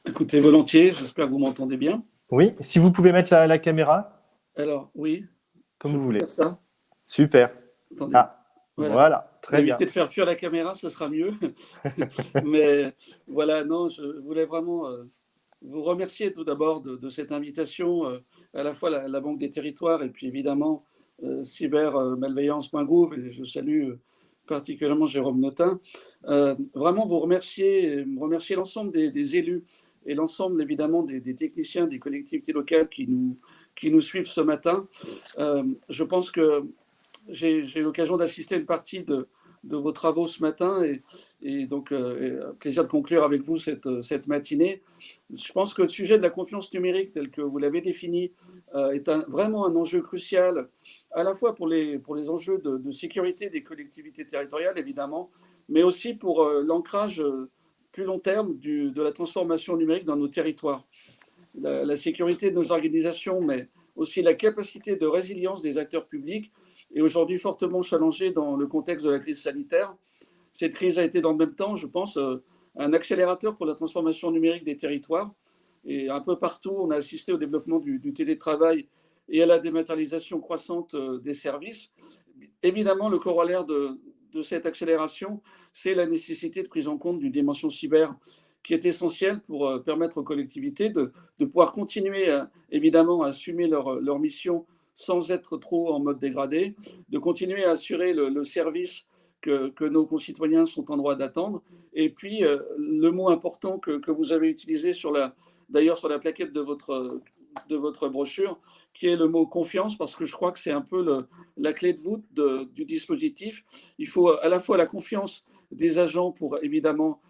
Écoutez, volontiers, j'espère que vous m'entendez bien. Oui, si vous pouvez mettre la caméra. Alors, oui. Comme vous voulez. Faire ça. Super. Attendez. Ah, voilà, très bien. Éviter de faire fuir la caméra, ce sera mieux. Mais voilà, non, je voulais vraiment vous remercier tout d'abord de cette invitation, à la fois la Banque des Territoires et puis évidemment cybermalveillance.gouv, et je salue particulièrement Jérôme Notin. Vraiment vous remercier l'ensemble des élus et l'ensemble évidemment des techniciens des collectivités locales qui nous suivent ce matin. Je pense que j'ai l'occasion d'assister à une partie de vos travaux ce matin et donc plaisir de conclure avec vous cette matinée. Je pense que le sujet de la confiance numérique tel que vous l'avez défini est vraiment un enjeu crucial à la fois pour les enjeux de sécurité des collectivités territoriales évidemment, mais aussi pour l'ancrage plus long terme de la transformation numérique dans nos territoires. La sécurité de nos organisations, mais aussi la capacité de résilience des acteurs publics est aujourd'hui fortement challengée dans le contexte de la crise sanitaire. Cette crise a été dans le même temps, je pense, un accélérateur pour la transformation numérique des territoires. Et un peu partout, on a assisté au développement du télétravail et à la dématérialisation croissante des services. Évidemment, le corollaire de cette accélération, c'est la nécessité de prise en compte d'une dimension cyber qui est essentielle pour permettre aux collectivités de pouvoir continuer évidemment à assumer leur mission sans être trop en mode dégradé, de continuer à assurer le service que nos concitoyens sont en droit d'attendre. Et puis, le mot important que vous avez utilisé d'ailleurs sur la plaquette de votre brochure, qui est le mot confiance, parce que je crois que c'est un peu la clé de voûte du dispositif. Il faut à la fois la confiance des agents pour évidemment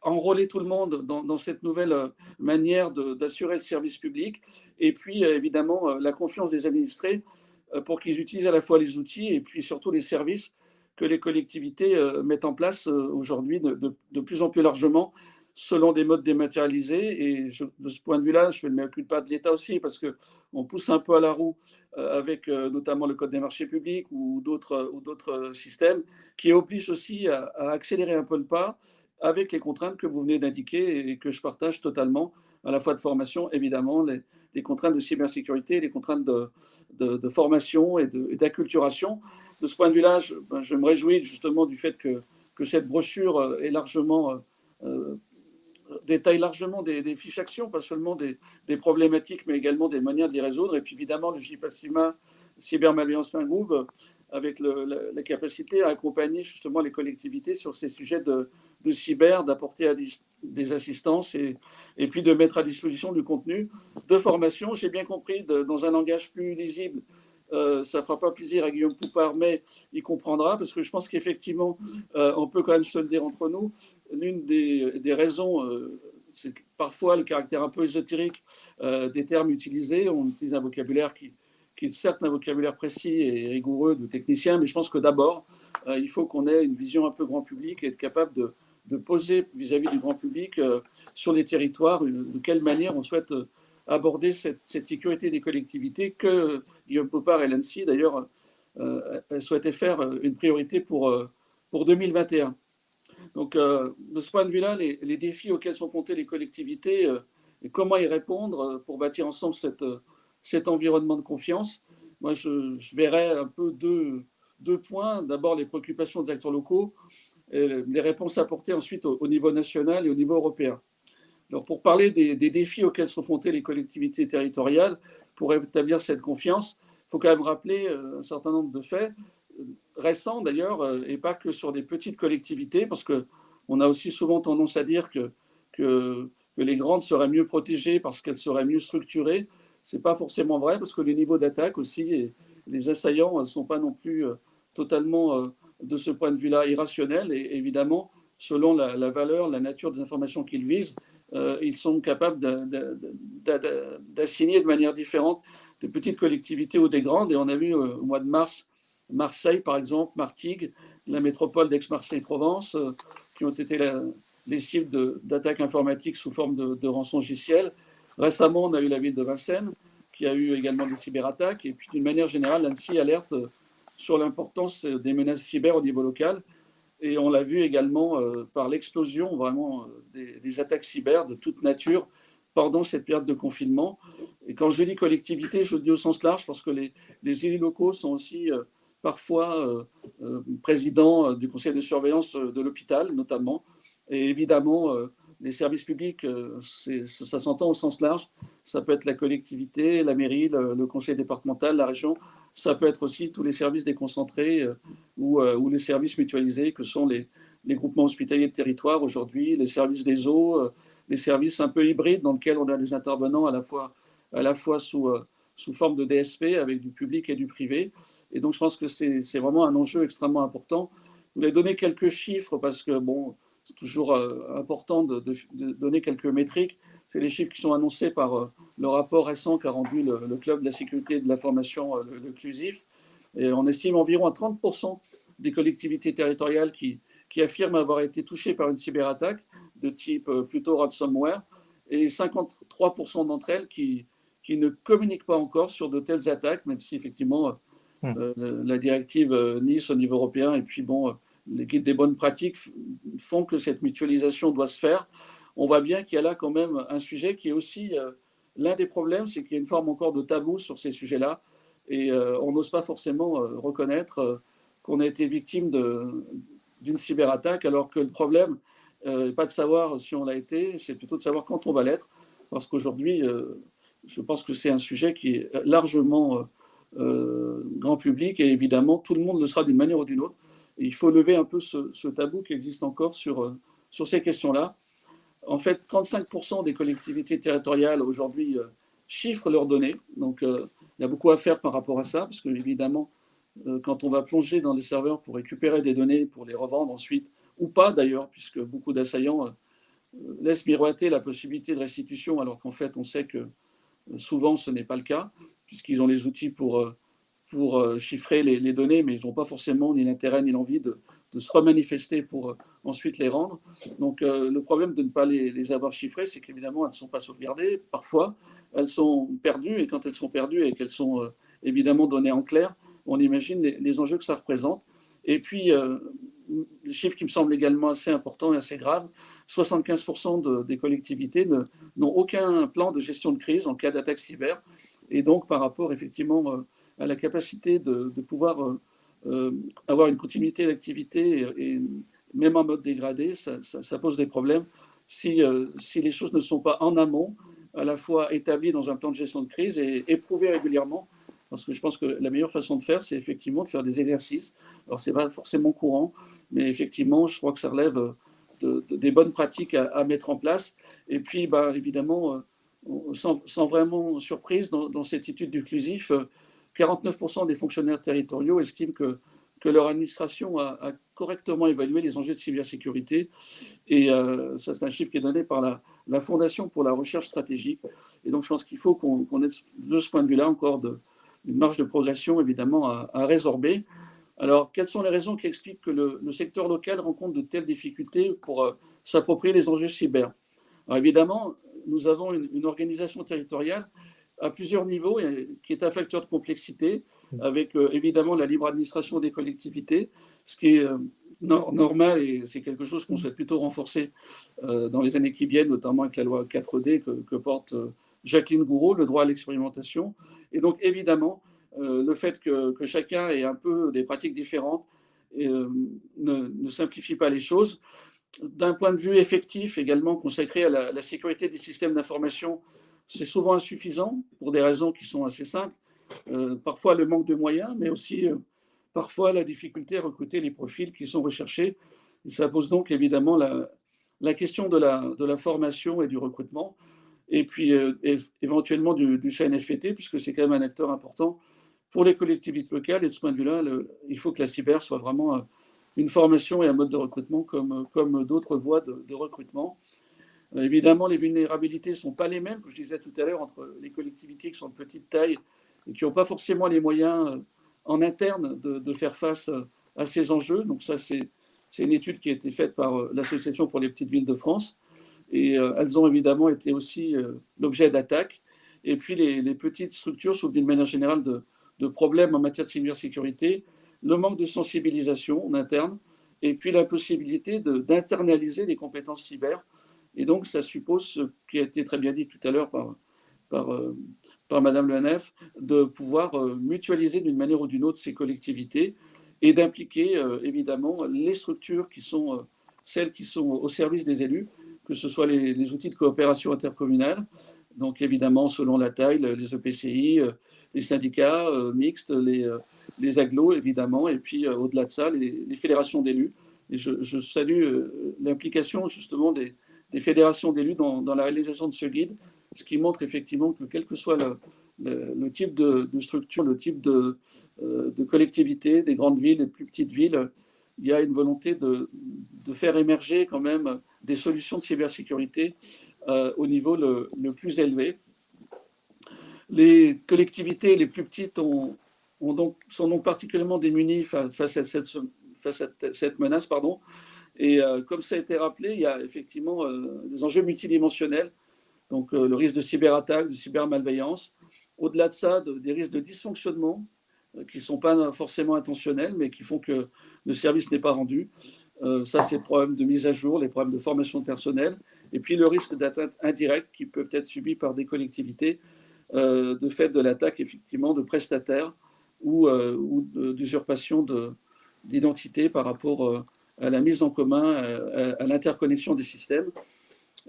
enrôler tout le monde dans cette nouvelle manière d'assurer le service public, et puis évidemment la confiance des administrés pour qu'ils utilisent à la fois les outils et puis surtout les services que les collectivités mettent en place aujourd'hui de plus en plus largement selon des modes dématérialisés. Et de ce point de vue-là, je fais le mea culpa de l'État aussi, parce qu'on pousse un peu à la roue avec notamment le Code des marchés publics ou d'autres systèmes qui obligent aussi à accélérer un peu le pas avec les contraintes que vous venez d'indiquer et que je partage totalement, à la fois de formation, évidemment, les contraintes de cybersécurité, les contraintes de formation et d'acculturation. De ce point de vue-là, je me réjouis justement du fait que cette brochure est détaille largement des fiches actions, pas seulement des problématiques, mais également des manières de les résoudre. Et puis évidemment, le JPASIMA, cybermalveillance.gouv, avec la capacité à accompagner justement les collectivités sur ces sujets de cyber, d'apporter des assistances et puis de mettre à disposition du contenu de formation. J'ai bien compris, dans un langage plus lisible, ça ne fera pas plaisir à Guillaume Poupard, mais il comprendra, parce que je pense qu'effectivement, on peut quand même se le dire entre nous, l'une des raisons, c'est parfois le caractère un peu ésotérique des termes utilisés. On utilise un vocabulaire qui est certes un vocabulaire précis et rigoureux de technicien, mais je pense que d'abord, il faut qu'on ait une vision un peu grand public et être capable de poser vis-à-vis du grand public sur les territoires de quelle manière on souhaite aborder cette sécurité des collectivités que Guillaume Poupard et l'ANSSI, d'ailleurs, souhaitaient faire une priorité pour 2021. Donc, de ce point de vue-là, les défis auxquels sont confrontées les collectivités et comment y répondre pour bâtir ensemble cet environnement de confiance, moi, je verrais un peu deux points. D'abord, les préoccupations des acteurs locaux, et les réponses apportées ensuite au niveau national et au niveau européen. Alors, pour parler des défis auxquels sont confrontées les collectivités territoriales, pour établir cette confiance, il faut quand même rappeler un certain nombre de faits récents d'ailleurs, et pas que sur des petites collectivités, parce que On a aussi souvent tendance à dire que les grandes seraient mieux protégées parce qu'elles seraient mieux structurées. Ce n'est pas forcément vrai parce que les niveaux d'attaque aussi, et les assaillants ne sont pas non plus totalement, de ce point de vue-là, irrationnels. Et évidemment, selon la valeur, la nature des informations qu'ils visent, ils sont capables d'assigner de manière différente des petites collectivités ou des grandes. Et on a vu au mois de mars, Marseille, par exemple, Martigues, la métropole d'Aix-Marseille-Provence, qui ont été les cibles d'attaques informatiques sous forme de rançongiciel. Récemment, on a eu la ville de Vincennes, qui a eu également des cyberattaques. Et puis, d'une manière générale, l'ANSSI alerte sur l'importance des menaces cyber au niveau local. Et on l'a vu également par l'explosion vraiment des attaques cyber de toute nature pendant cette période de confinement. Et quand je dis collectivité, je le dis au sens large parce que les élus locaux sont aussi parfois présidents du conseil de surveillance de l'hôpital, notamment. Et évidemment, les services publics, ça s'entend au sens large. Ça peut être la collectivité, la mairie, le conseil départemental, la région. Ça peut être aussi tous les services déconcentrés ou les services mutualisés que sont les groupements hospitaliers de territoire aujourd'hui, les services des eaux, les services un peu hybrides dans lesquels on a des intervenants à la fois sous forme de DSP avec du public et du privé. Et donc, je pense que c'est vraiment un enjeu extrêmement important. Je voulais donner quelques chiffres parce que, bon, c'est toujours important de donner quelques métriques. C'est les chiffres qui sont annoncés par le rapport récent qu'a rendu le Club de la sécurité et de l'information, le CLUSIF. Et on estime environ à 30% des collectivités territoriales qui affirment avoir été touchées par une cyberattaque de type plutôt ransomware, et 53% d'entre elles qui ne communiquent pas encore sur de telles attaques, même si effectivement la directive Nice au niveau européen et puis bon, les guides des bonnes pratiques font que cette mutualisation doit se faire. On voit bien qu'il y a là quand même un sujet qui est aussi l'un des problèmes, c'est qu'il y a une forme encore de tabou sur ces sujets-là et on n'ose pas forcément reconnaître qu'on a été victime d'une cyberattaque, alors que le problème n'est pas de savoir si on l'a été, c'est plutôt de savoir quand on va l'être, parce qu'aujourd'hui, je pense que c'est un sujet qui est largement grand public et évidemment, tout le monde le sera d'une manière ou d'une autre. Et il faut lever un peu ce tabou qui existe encore sur ces questions-là. En fait, 35% des collectivités territoriales aujourd'hui chiffrent leurs données. Donc, il y a beaucoup à faire par rapport à ça, parce que évidemment, quand on va plonger dans les serveurs pour récupérer des données, pour les revendre ensuite, ou pas d'ailleurs, puisque beaucoup d'assaillants laissent miroiter la possibilité de restitution, alors qu'en fait, on sait que souvent, ce n'est pas le cas, puisqu'ils ont les outils pour chiffrer les données, mais ils n'ont pas forcément ni l'intérêt ni l'envie de se remanifester pour ensuite les rendre. Donc le problème de ne pas les avoir chiffrées, c'est qu'évidemment, elles ne sont pas sauvegardées. Parfois, elles sont perdues, et quand elles sont perdues et qu'elles sont évidemment données en clair, on imagine les enjeux que ça représente. Et puis, le chiffre qui me semble également assez important et assez grave, 75% des collectivités n'ont aucun plan de gestion de crise en cas d'attaque cyber. Et donc, par rapport effectivement à la capacité de pouvoir avoir une continuité d'activité et même en mode dégradé, ça pose des problèmes si les choses ne sont pas en amont, à la fois établies dans un plan de gestion de crise et éprouvées régulièrement. Parce que je pense que la meilleure façon de faire, c'est effectivement de faire des exercices. Alors, ce n'est pas forcément courant, mais effectivement, je crois que ça relève des bonnes pratiques à mettre en place. Et puis, évidemment, sans vraiment surprise, dans cette étude du CLUSIF, 49% des fonctionnaires territoriaux estiment que leur administration a correctement évalué les enjeux de cybersécurité. Et ça, c'est un chiffre qui est donné par la Fondation pour la recherche stratégique. Et donc, je pense qu'il faut qu'on ait de ce point de vue-là encore une marge de progression, évidemment, à résorber. Alors, quelles sont les raisons qui expliquent que le secteur local rencontre de telles difficultés pour s'approprier les enjeux cyber? Alors, évidemment, nous avons une organisation territoriale à plusieurs niveaux, qui est un facteur de complexité, avec évidemment la libre administration des collectivités, ce qui est normal et c'est quelque chose qu'on souhaite plutôt renforcer dans les années qui viennent, notamment avec la loi 4D que porte Jacqueline Gouraud, le droit à l'expérimentation. Et donc évidemment, le fait que chacun ait un peu des pratiques différentes ne simplifie pas les choses. D'un point de vue effectif, également consacré à la sécurité des systèmes d'information, c'est souvent insuffisant pour des raisons qui sont assez simples. Parfois le manque de moyens, mais aussi parfois la difficulté à recruter les profils qui sont recherchés. Et ça pose donc évidemment la question de la formation et du recrutement, et puis éventuellement du CNFPT, puisque c'est quand même un acteur important pour les collectivités locales. Et de ce point de vue-là, il faut que la cyber soit vraiment une formation et un mode de recrutement comme d'autres voies de recrutement. Évidemment, les vulnérabilités ne sont pas les mêmes, comme je disais tout à l'heure, entre les collectivités qui sont de petite taille et qui n'ont pas forcément les moyens en interne de faire face à ces enjeux. Donc ça, c'est une étude qui a été faite par l'Association pour les petites villes de France. Et elles ont évidemment été aussi l'objet d'attaques. Et puis les petites structures souffrent d'une manière générale de problèmes en matière de cybersécurité, le manque de sensibilisation en interne, et puis la possibilité d'internaliser les compétences cyber. Et donc, ça suppose, ce qui a été très bien dit tout à l'heure par Madame Le Hanef, de pouvoir mutualiser d'une manière ou d'une autre ces collectivités et d'impliquer évidemment les structures qui sont celles qui sont au service des élus, que ce soit les outils de coopération intercommunale, donc évidemment selon la taille, les EPCI, les syndicats mixtes, les agglos évidemment, et puis au-delà de ça, les fédérations d'élus. Et je salue l'implication justement des fédérations d'élus dans la réalisation de ce guide, ce qui montre effectivement que quel que soit le type de structure, le type de collectivité, des grandes villes, des plus petites villes, il y a une volonté de faire émerger quand même des solutions de cybersécurité au niveau le plus élevé. Les collectivités les plus petites sont donc particulièrement démunies face à cette menace. Et comme ça a été rappelé, il y a effectivement des enjeux multidimensionnels, donc le risque de cyberattaque, de cybermalveillance. Au-delà de ça, des risques de dysfonctionnement qui ne sont pas forcément intentionnels, mais qui font que le service n'est pas rendu. Ça, c'est le problème de mise à jour, les problèmes de formation de personnel, et puis le risque d'atteinte indirecte qui peuvent être subis par des collectivités de fait de l'attaque, effectivement, de prestataires ou d'usurpation d'identité par rapport à la mise en commun, à l'interconnexion des systèmes.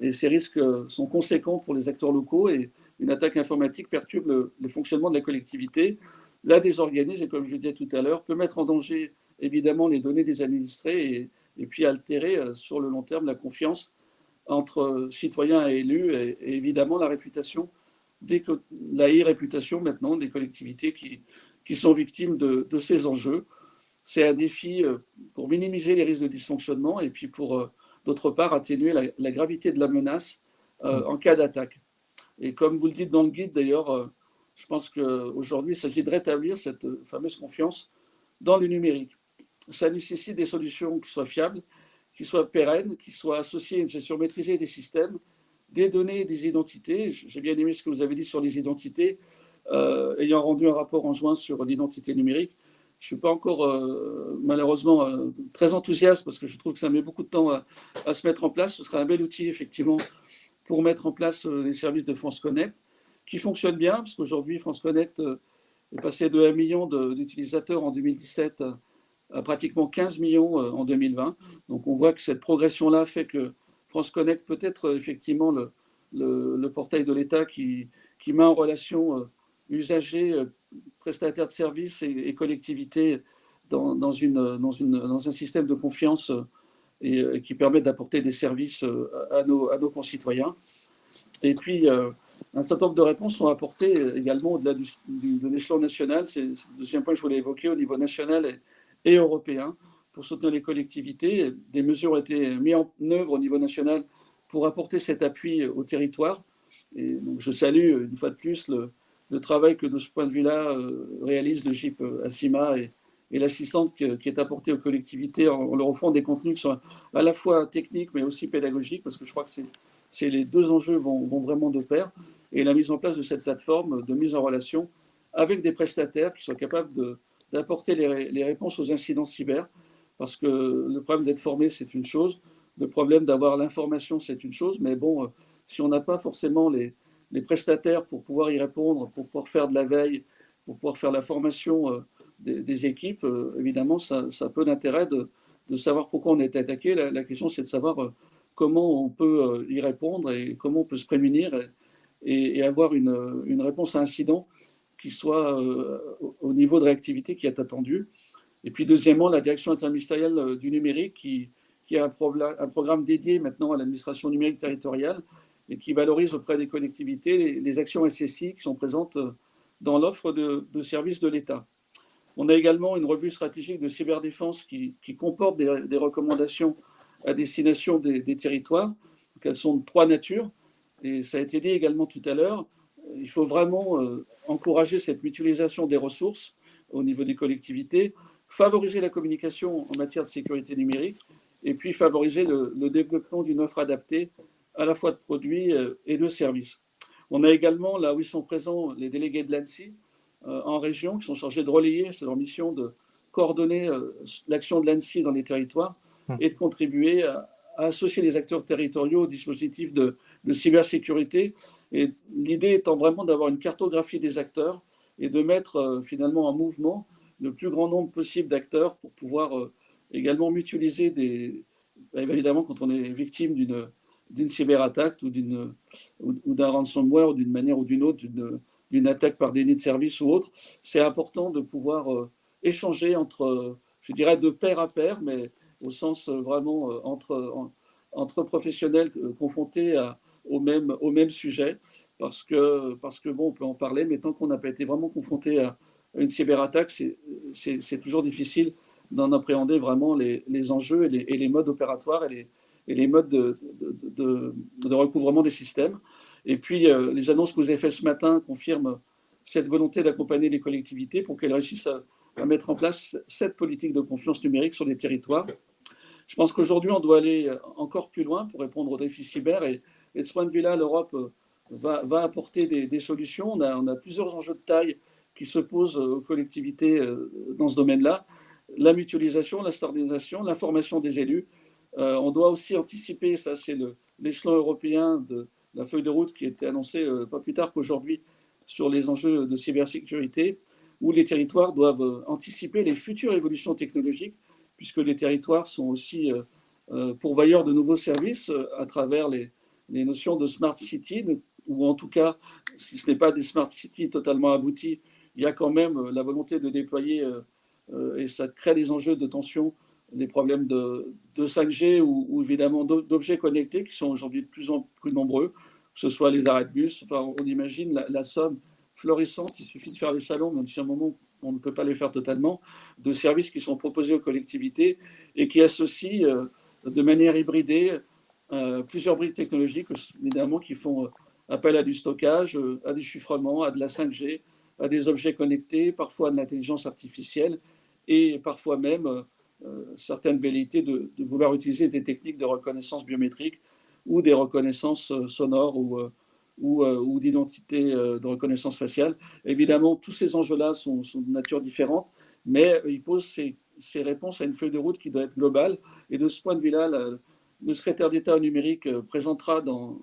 Et ces risques sont conséquents pour les acteurs locaux, et une attaque informatique perturbe le fonctionnement de la collectivité, la désorganise, et comme je le disais tout à l'heure, peut mettre en danger évidemment les données des administrés et puis altérer sur le long terme la confiance entre citoyens et élus, et évidemment la réputation, la réputation maintenant des collectivités qui sont victimes de ces enjeux. C'est un défi pour minimiser les risques de dysfonctionnement et puis pour, d'autre part, atténuer la gravité de la menace en cas d'attaque. Et comme vous le dites dans le guide, d'ailleurs, je pense qu'aujourd'hui, il s'agit de rétablir cette fameuse confiance dans le numérique. Ça nécessite des solutions qui soient fiables, qui soient pérennes, qui soient associées à une gestion maîtrisée des systèmes, des données et des identités. J'ai bien aimé ce que vous avez dit sur les identités, ayant rendu un rapport en juin sur l'identité numérique. Je ne suis pas encore, malheureusement, très enthousiaste parce que je trouve que ça met beaucoup de temps à se mettre en place. Ce sera un bel outil, effectivement, pour mettre en place les services de France Connect, qui fonctionnent bien, parce qu'aujourd'hui, France Connect est passé de 1 million d'utilisateurs en 2017 à pratiquement 15 millions en 2020. Donc on voit que cette progression-là fait que France Connect peut être effectivement le portail de l'État qui met en relation usagers, prestataires de services et collectivités dans un système de confiance et qui permet d'apporter des services à nos concitoyens. Et puis, un certain nombre de réponses sont apportées également au-delà de l'échelon national. C'est le deuxième point que je voulais évoquer au niveau national et européen pour soutenir les collectivités. Des mesures ont été mises en œuvre au niveau national pour apporter cet appui au territoire. Et donc, je salue une fois de plus le travail que de ce point de vue-là réalise le GIP ACIMA et l'assistance qui est apportée aux collectivités en leur offrant des contenus qui sont à la fois techniques mais aussi pédagogiques, parce que je crois que les deux enjeux vont vraiment de pair, et la mise en place de cette plateforme de mise en relation avec des prestataires qui soient capables d'apporter les réponses aux incidents cyber, parce que le problème d'être formé, c'est une chose, le problème d'avoir l'information, c'est une chose, mais bon, si on n'a pas forcément les prestataires pour pouvoir y répondre, pour pouvoir faire de la veille, pour pouvoir faire la formation des équipes, évidemment, ça a peu d'intérêt de savoir pourquoi on est attaqué. La question, c'est de savoir comment on peut y répondre et comment on peut se prémunir et avoir une réponse à incident qui soit au niveau de réactivité qui est attendu. Et puis deuxièmement, la direction interministérielle du numérique qui qui est un programme dédié maintenant à l'administration numérique territoriale et qui valorise auprès des collectivités les actions SSI qui sont présentes dans l'offre de services de l'État. On a également une revue stratégique de cyberdéfense qui comporte des recommandations à destination des territoires. Donc, elles sont de 3 natures. Et ça a été dit également tout à l'heure, il faut vraiment encourager cette mutualisation des ressources au niveau des collectivités, favoriser la communication en matière de sécurité numérique et puis favoriser le développement d'une offre adaptée à la fois de produits et de services. On a également, là où ils sont présents, les délégués de l'ANSSI en région qui sont chargés de relayer, c'est leur mission de coordonner l'action de l'ANSSI dans les territoires et de contribuer à associer les acteurs territoriaux au dispositif de cybersécurité. Et l'idée étant vraiment d'avoir une cartographie des acteurs et de mettre finalement en mouvement le plus grand nombre possible d'acteurs pour pouvoir également mutualiser évidemment, quand on est victime d'une cyberattaque ou d'un ransomware ou d'une manière ou d'une autre, d'une attaque par déni de service ou autre, c'est important de pouvoir échanger entre, je dirais, de pair à pair, mais au sens vraiment entre professionnels confrontés au même sujet, parce que bon, on peut en parler, mais tant qu'on n'a pas été vraiment confronté à une cyberattaque, c'est toujours difficile d'en appréhender vraiment les enjeux et les modes opératoires et les modes de recouvrement des systèmes. Et puis, les annonces que vous avez faites ce matin confirment cette volonté d'accompagner les collectivités pour qu'elles réussissent à mettre en place cette politique de confiance numérique sur les territoires. Je pense qu'aujourd'hui, on doit aller encore plus loin pour répondre aux défis cyber. Et de ce point de vue-là, l'Europe va apporter des solutions. On a plusieurs enjeux de taille qui se posent aux collectivités dans ce domaine-là. La mutualisation, la standardisation, la formation des élus. On doit aussi anticiper, ça c'est l'échelon européen de la feuille de route qui a été annoncée pas plus tard qu'aujourd'hui sur les enjeux de cybersécurité, où les territoires doivent anticiper les futures évolutions technologiques, puisque les territoires sont aussi pourvoyeurs de nouveaux services à travers les notions de smart city, ou en tout cas, si ce n'est pas des smart cities totalement aboutis, il y a quand même la volonté de déployer, et ça crée des enjeux de tension, des problèmes de 5G ou évidemment d'objets connectés qui sont aujourd'hui de plus en plus nombreux, que ce soit les arrêts de bus. Enfin, on imagine la somme florissante, il suffit de faire les salons, même si à un moment on ne peut pas les faire totalement, de services qui sont proposés aux collectivités et qui associent de manière hybridée plusieurs briques technologiques, évidemment, qui font appel à du stockage, à du chiffrement, à de la 5G, à des objets connectés, parfois à de l'intelligence artificielle et parfois même certaines velléités de vouloir utiliser des techniques de reconnaissance biométrique ou des reconnaissances sonores ou d'identité de reconnaissance faciale. Évidemment, tous ces enjeux-là sont de nature différente, mais ils posent ces réponses à une feuille de route qui doit être globale. Et de ce point de vue-là, le secrétaire d'État au numérique présentera dans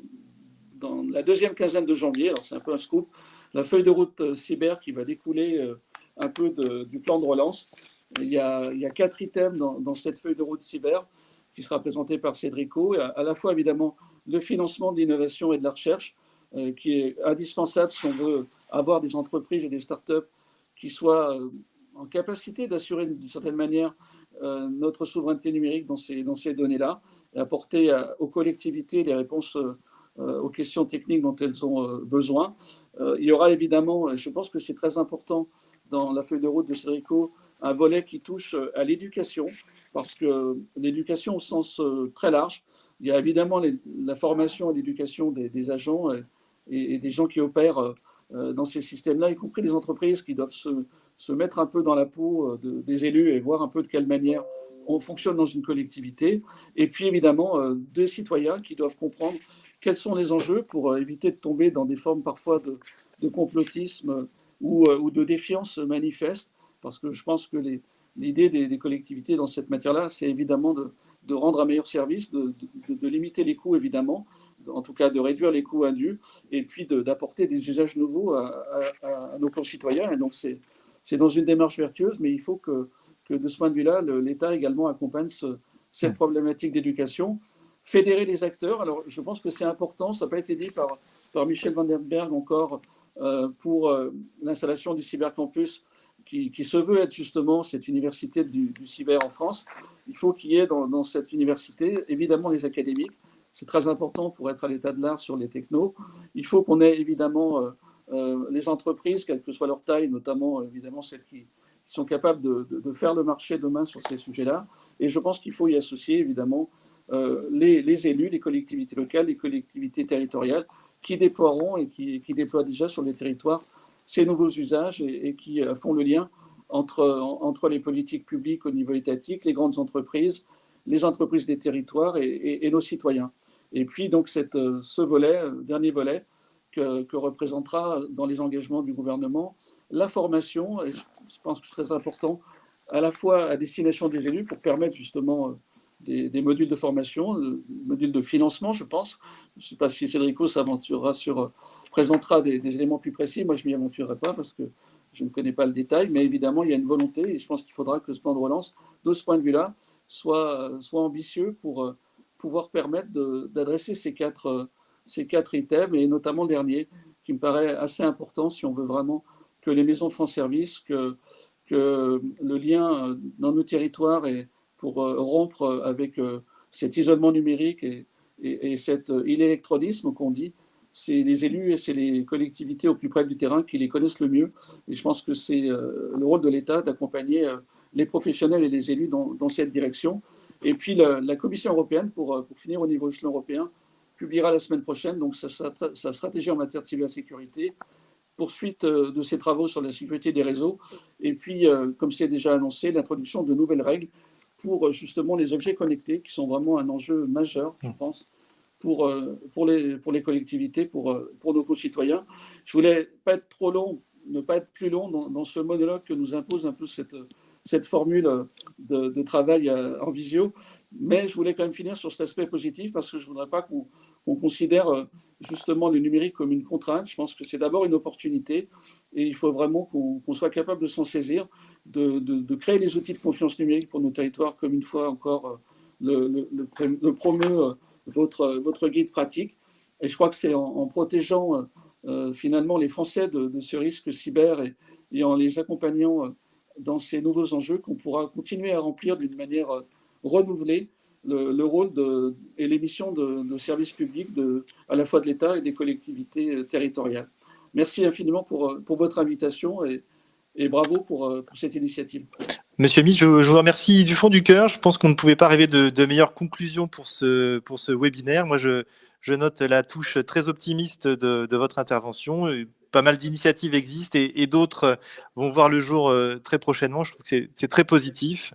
la deuxième quinzaine de janvier, alors c'est un peu un scoop, la feuille de route cyber qui va découler un peu du plan de relance. Il y a 4 items dans cette feuille de route cyber qui sera présentée par Cédrico, et à la fois évidemment le financement de l'innovation et de la recherche, qui est indispensable si on veut avoir des entreprises et des startups qui soient en capacité d'assurer d'une certaine manière notre souveraineté numérique dans ces données-là et apporter aux collectivités les réponses aux questions techniques dont elles ont besoin. Il y aura évidemment, je pense que c'est très important dans la feuille de route de Cédrico, un volet qui touche à l'éducation, parce que l'éducation au sens très large, il y a évidemment la formation et l'éducation des agents et des gens qui opèrent dans ces systèmes-là, y compris des entreprises qui doivent se mettre un peu dans la peau des élus et voir un peu de quelle manière on fonctionne dans une collectivité. Et puis évidemment, des citoyens qui doivent comprendre quels sont les enjeux pour éviter de tomber dans des formes parfois de complotisme ou de défiance manifeste, parce que je pense que l'idée des collectivités dans cette matière-là, c'est évidemment de rendre un meilleur service, de limiter les coûts évidemment, en tout cas de réduire les coûts indus, et puis d'apporter des usages nouveaux à nos concitoyens. Et donc c'est dans une démarche vertueuse, mais il faut que de ce point de vue-là, l'État également accompagne cette problématique d'éducation. Fédérer les acteurs, alors je pense que c'est important, ça n'a pas été dit par Michel Van den Berg encore, pour l'installation du cybercampus, qui se veut être justement cette université du cyber en France, il faut qu'il y ait dans cette université, évidemment, les académiques. C'est très important pour être à l'état de l'art sur les technos. Il faut qu'on ait évidemment les entreprises, quelle que soit leur taille, notamment évidemment celles qui sont capables de faire le marché demain sur ces sujets-là. Et je pense qu'il faut y associer évidemment les élus, les collectivités locales, les collectivités territoriales qui déploieront et qui déploient déjà sur les territoires ces nouveaux usages et qui font le lien entre les politiques publiques au niveau étatique, les grandes entreprises, les entreprises des territoires et nos citoyens. Et puis donc ce volet, dernier volet, que représentera dans les engagements du gouvernement la formation, et je pense que c'est très important, à la fois à destination des élus pour permettre justement des modules de formation, modules de financement, je pense. Je ne sais pas si Cédrico s'aventurera présentera des éléments plus précis. Moi, je ne m'y aventurerai pas parce que je ne connais pas le détail, mais évidemment, il y a une volonté et je pense qu'il faudra que ce plan de relance, de ce point de vue-là, soit ambitieux pour pouvoir permettre d'adresser ces quatre items, et notamment le dernier, qui me paraît assez important si on veut vraiment que les maisons France Service, que le lien dans nos territoires et pour rompre avec cet isolement numérique et cet illectronisme qu'on dit, c'est les élus et c'est les collectivités au plus près du terrain qui les connaissent le mieux. Et je pense que c'est le rôle de l'État d'accompagner les professionnels et les élus dans cette direction. Et puis la Commission européenne, pour finir au niveau échelon européen, publiera la semaine prochaine donc sa stratégie en matière de cybersécurité, poursuite de ses travaux sur la sécurité des réseaux, et puis, comme c'est déjà annoncé, l'introduction de nouvelles règles pour justement les objets connectés, qui sont vraiment un enjeu majeur, je pense, pour les collectivités, pour nos concitoyens. Je voulais pas être trop long, ne pas être plus long dans ce monologue que nous impose un peu cette formule de travail en visio, mais je voulais quand même finir sur cet aspect positif parce que je ne voudrais pas qu'on considère justement le numérique comme une contrainte. Je pense que c'est d'abord une opportunité et il faut vraiment qu'on soit capable de s'en saisir, de créer les outils de confiance numérique pour nos territoires, comme une fois encore le promeut votre guide pratique. Et je crois que c'est en protégeant finalement les Français de ce risque cyber et en les accompagnant dans ces nouveaux enjeux qu'on pourra continuer à remplir d'une manière renouvelée le rôle et les missions de service public à la fois de l'État et des collectivités territoriales. Merci infiniment pour votre invitation et bravo pour cette initiative. Monsieur Mitch, je vous remercie du fond du cœur. Je pense qu'on ne pouvait pas rêver de meilleures conclusions pour ce webinaire. Moi, je note la touche très optimiste de votre intervention. Pas mal d'initiatives existent et d'autres vont voir le jour très prochainement. Je trouve que c'est très positif.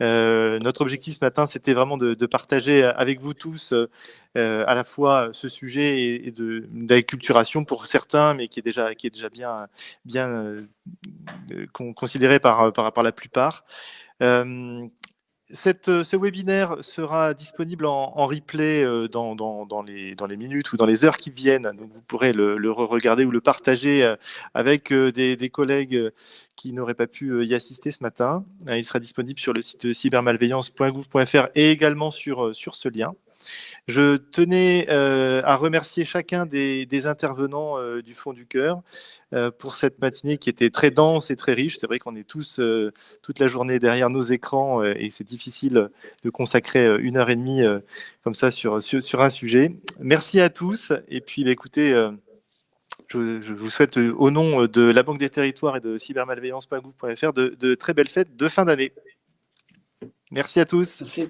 Notre objectif ce matin, c'était vraiment de partager avec vous tous à la fois ce sujet et d'acculturation pour certains, mais qui est déjà bien considéré par la plupart. Ce webinaire sera disponible en replay dans les minutes ou dans les heures qui viennent. Donc vous pourrez le regarder ou le partager avec des collègues qui n'auraient pas pu y assister ce matin. Il sera disponible sur le site cybermalveillance.gouv.fr et également sur ce lien. Je tenais à remercier chacun des intervenants du fond du cœur pour cette matinée qui était très dense et très riche. C'est vrai qu'on est tous toute la journée derrière nos écrans et c'est difficile de consacrer 1h30 comme ça sur un sujet. Merci à tous et puis écoutez, je vous souhaite au nom de la Banque des Territoires et de cybermalveillance.gouv.fr de très belles fêtes de fin d'année. Merci à tous. Merci.